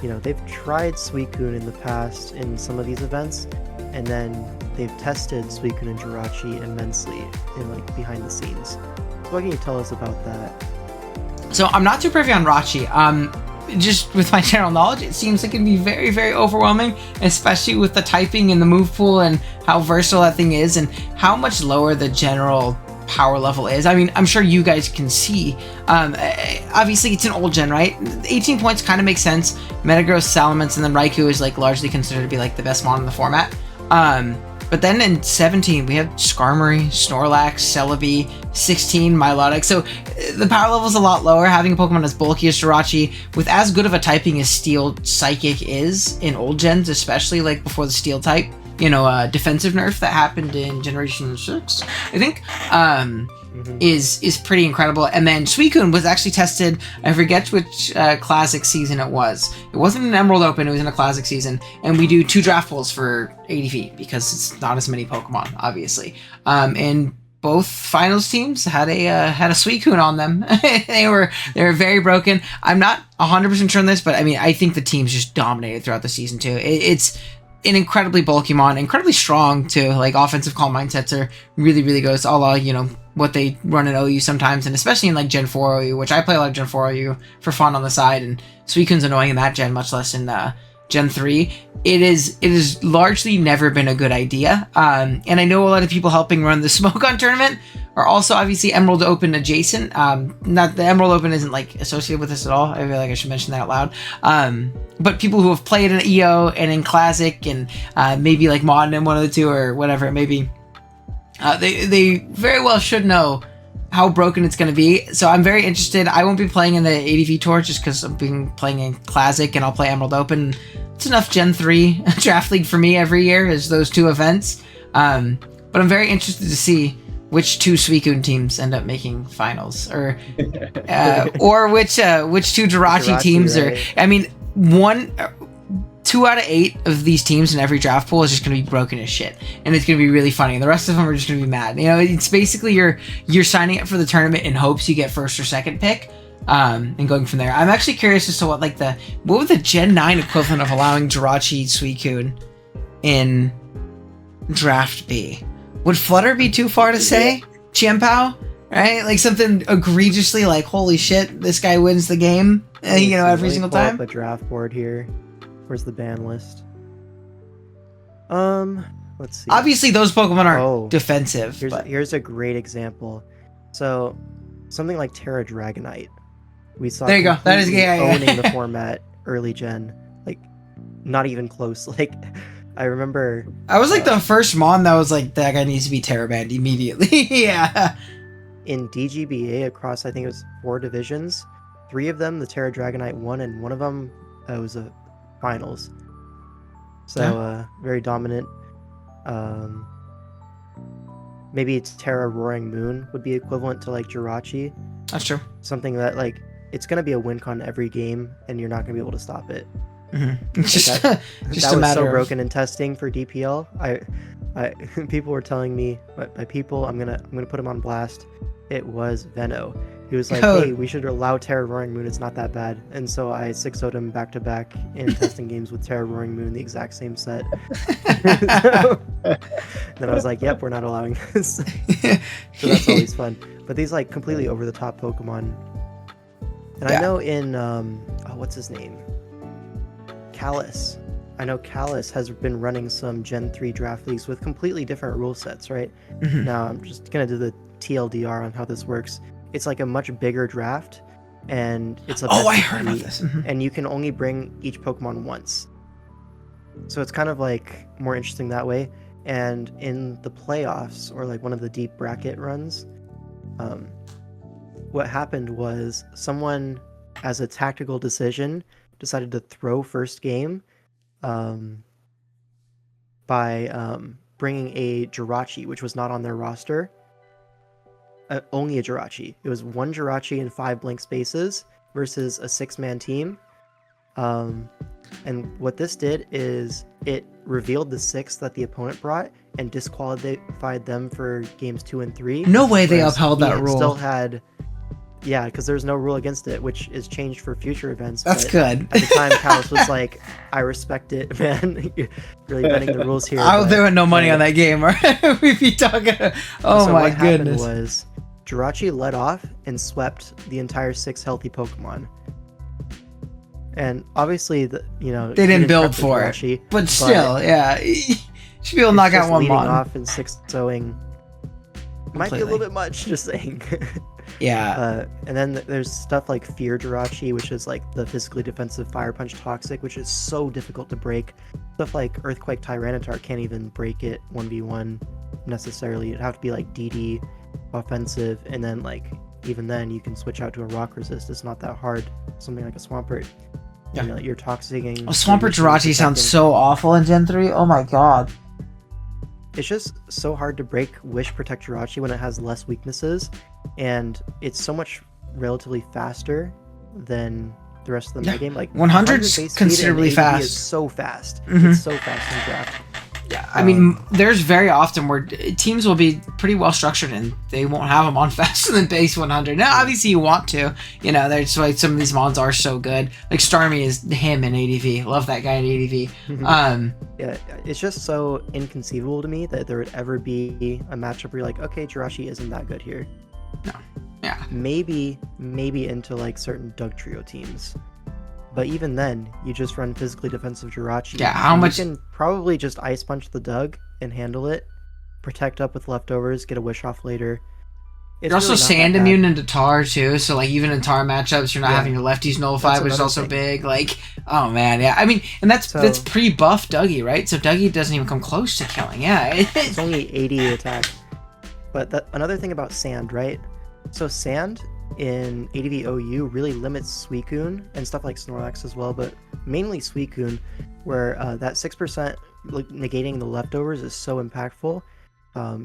they've tried Suicune in the past in some of these events, and then they've tested Suicune and Jirachi immensely in like behind the scenes. So what can you tell us about that? So I'm not too privy on Rachi. Just with my general knowledge, it seems like it can be very, very overwhelming, especially with the typing and the move pool and how versatile that thing is and how much lower the general power level is. I mean, I'm sure you guys can see. Obviously, it's an old gen, right? 18 points kind of makes sense. Metagross, Salamence, and then Raikou is like largely considered to be like the best mon in the format. But then in 17, we have Skarmory, Snorlax, Celebi, 16, Milotic. So the power level is a lot lower. Having a Pokemon as bulky as Jirachi, with as good of a typing as Steel Psychic is in old gens, especially like before the Steel type, defensive nerf that happened in Generation 6, I think, is pretty incredible. And then Suicune was actually tested, I forget which Classic season it was. It wasn't an Emerald Open, it was in a Classic season. And we do 2 draft pools for ADV because it's not as many Pokemon, obviously. And both finals teams had a Suicune on them. they were very broken. I'm not 100% sure on this, but I mean, I think the teams just dominated throughout the season too. It's an incredibly bulky mon, incredibly strong too. Like offensive call mindsets are really, really good. It's all what they run in OU sometimes, and especially in like Gen 4 OU, which I play a lot of Gen 4 OU for fun on the side, and Suicune's annoying in that gen, much less in Gen 3. It is largely never been a good idea. And I know a lot of people helping run the Smoke On tournament are also obviously Emerald Open adjacent. Not the Emerald Open isn't like associated with this at all. I feel like I should mention that out loud. But people who have played in EO and in Classic and maybe like Modern in one of the two or whatever it may be, they very well should know how broken it's going to be. So I'm very interested. I won't be playing in the ADV Tour just because I'm playing in Classic, and I'll play Emerald Open. It's enough Gen 3 Draft League for me every year is those two events. But I'm very interested to see which two Suicune teams end up making finals, or which two Jirachi teams right? are. I mean, 2 out of 8 of these teams in every draft pool is just going to be broken as shit, and it's going to be really funny, and the rest of them are just going to be mad. You know, it's basically you're signing up for the tournament in hopes you get first or second pick, and going from there. I'm actually curious as to what would the Gen 9 equivalent of allowing Jirachi Suicune in Draft B? Would Flutter be too far to say? Chienpao? Right? Like something egregiously like, holy shit, this guy wins the game, every single time? The draft board here. Where's the ban list? Let's see. Obviously, those Pokemon are defensive. Here's a great example. So, something like Terra Dragonite. We saw there you go. That is owning the format early gen. Like, not even close. Like, I remember... I was like the first Mon that was like, that guy needs to be Terra banned immediately. Yeah. In DGBA, across, I think it was 4 divisions, 3 of them, the Terra Dragonite won, and one of them was a finals. So very dominant. Maybe it's Terra Roaring Moon would be equivalent to like Jirachi. That's true. Something that like it's gonna be a win con every game, and you're not gonna be able to stop it. Mm-hmm. Just that a was matter so of broken in testing for DPL. I people were telling me, by people, I'm gonna put him on blast. It was Veno. He was like, hey, we should allow Terra Roaring Moon, it's not that bad. And so I 6-0'd him back-to-back in testing games with Terra Roaring Moon, the exact same set. Then I was like, yep, we're not allowing this. So that's always fun. But these like completely over-the-top Pokemon. And I know in, what's his name? Callus. I know Callus has been running some Gen 3 draft leagues with completely different rule sets, right? Mm-hmm. Now, I'm just going to do the TLDR on how this works. It's like a much bigger draft, and it's a I heard about this. Mm-hmm. And you can only bring each Pokemon once. So it's kind of like more interesting that way. And in the playoffs, or like one of the deep bracket runs, what happened was someone, as a tactical decision, decided to throw first game by bringing a Jirachi, which was not on their roster. Only a Jirachi. It was 1 Jirachi and 5 blank spaces versus a 6-man team. And what this did is it revealed the 6 that the opponent brought and disqualified them for games 2 and 3. No way they upheld that rule. Still had, because there's no rule against it, which is changed for future events. That's good. At the time, Callus was like, I respect it, man. You're really bending the rules here. There was no money on that game, right? We'd be talking. Oh my goodness. What happened was Jirachi led off and swept the entire 6 healthy Pokemon. And obviously, they didn't build for Jirachi, it. But still, should be able to knock out one Mon. Off and 6-0ing might be a little bit much, just saying. Yeah. And then there's stuff like Fear Jirachi, which is like the physically defensive Fire Punch Toxic, which is so difficult to break. Stuff like Earthquake Tyranitar can't even break it 1v1 necessarily. It'd have to be like DD offensive, and then like even then you can switch out to a rock resist. It's not that hard. Something like a Swampert. Yeah. You're toxicing. Swampert Jirachi sounds so awful in Gen 3. Oh my god. It's just so hard to break Wish Protect Jirachi when it has less weaknesses, and it's so much relatively faster than the rest of the metagame. Like 100's considerably fast. Is so fast. Mm-hmm. It's so fast in draft. Yeah, I mean, there's very often where teams will be pretty well structured and they won't have them on faster than base 100. Now, obviously, you want to. That's why some of these mons are so good. Like Starmie is him in ADV. Love that guy in ADV. Yeah, it's just so inconceivable to me that there would ever be a matchup where you're like, okay, Jirachi isn't that good here. No. Yeah. Maybe into like certain Doug Trio teams. But even then, you just run physically defensive Jirachi. Yeah, how much? You can probably just Ice Punch the Doug and handle it. Protect up with leftovers, get a Wish off later. You're also really not sand that bad. immune into tar too, so like even in tar matchups, you're not Yeah. having your lefties nullified, That's which is another also thing. big. Like, oh man, yeah. I mean, and that's So- pre-buff Dougie, right? So Dougie doesn't even come close to killing. Yeah, It's only 80 attack. But another thing about sand, right? So sand in ADV OU really limits Suicune and stuff like Snorlax as well, but mainly Suicune, where that 6% negating the leftovers is so impactful.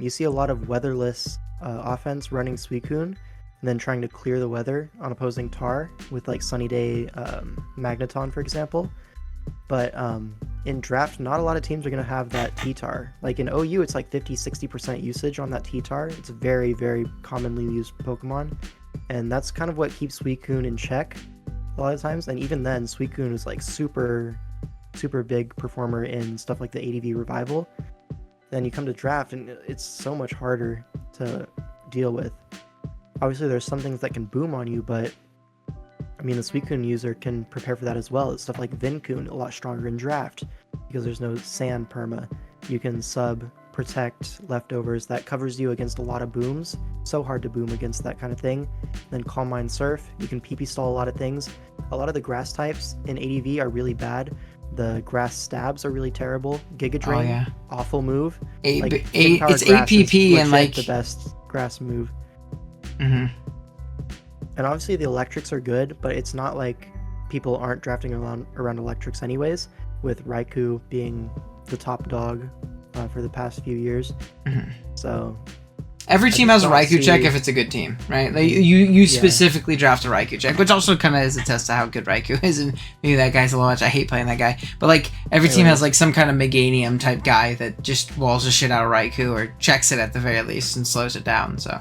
You see a lot of weatherless offense running Suicune and then trying to clear the weather on opposing tar with like Sunny Day Magneton, for example. But in draft, not a lot of teams are going to have that T-Tar. Like in OU, it's like 50-60% usage on that T-Tar. It's a very, very commonly used Pokemon. And that's kind of what keeps Suicune in check a lot of times. And even then, Suicune is like super big performer in stuff like the ADV Revival. Then you come to draft, and it's so much harder to deal with. Obviously, there's some things that can boom on you, but I mean, the Suicune user can prepare for that as well. It's stuff like Vincune, a lot stronger in draft because there's no sand perma. You can sub, protect leftovers. That covers you against a lot of booms. So hard to boom against that kind of thing. Then Calm Mind Surf, you can PP stall a lot of things. A lot of the grass types in ADV are really bad. The grass stabs are really terrible. Giga Drain, yeah. awful move. it's Hidden-powered grass is APP and legit like the best grass move. Mhm. And obviously the electrics are good, but it's not like people aren't drafting around electrics anyways, with Raikou being the top dog for the past few years. Mhm. So Every team just has a don't Raikou check see- if it's a good team, right? Like you specifically draft a Raikou check, which also kind of is a test to how good Raikou is, and maybe that guy's a little much. I hate playing that guy, but like every team has like some kind of Meganium type guy that just walls the shit out of Raikou or checks it at the very least and slows it down. So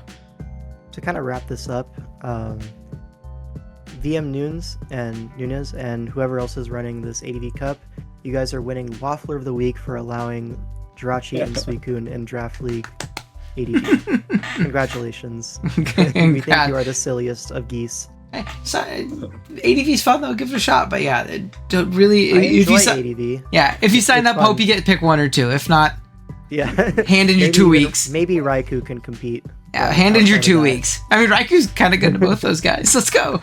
to kind of wrap this up, VM Nunes and whoever else is running this ADV Cup, you guys are winning Waffler of the Week for allowing Jirachi and Suicune in Draft League ADV. Congratulations. We think you are the silliest of geese. So, ADV's fun though. Give it a shot, but yeah, don't really. I if you enjoy ADV. yeah, if you sign It's up, fun. hope you get pick one or two. If not, Yeah. hand in your Maybe 2 even- weeks. Maybe Raikou can compete. Yeah, but hand in your outside of 2 that- weeks. I mean, Raiku's kind of good to both those guys. Let's go.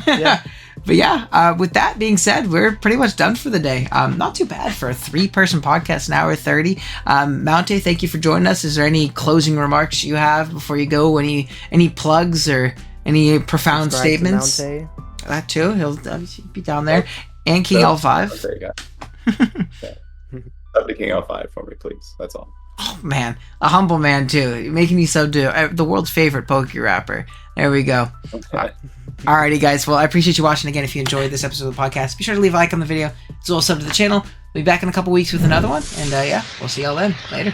Yeah. But yeah, with that being said, we're pretty much done for the day. Not too bad for a 3-person podcast, an hour 30. Mountaih, thank you for joining us. Is there any closing remarks you have before you go? Any plugs or any profound Subscribe to statements? Mountaih. That too. He'll obviously be down there. And King L5. There you go. Sub to King L5 for me, please. That's all. Oh man, a humble man too, making me so do the world's favorite Poke rapper. There we go. Alrighty guys, well I appreciate you watching again. If you enjoyed this episode of the podcast, be sure to leave a like on the video as well as sub to the channel. We'll be back in a couple weeks with another one, and yeah, we'll see y'all then. Later.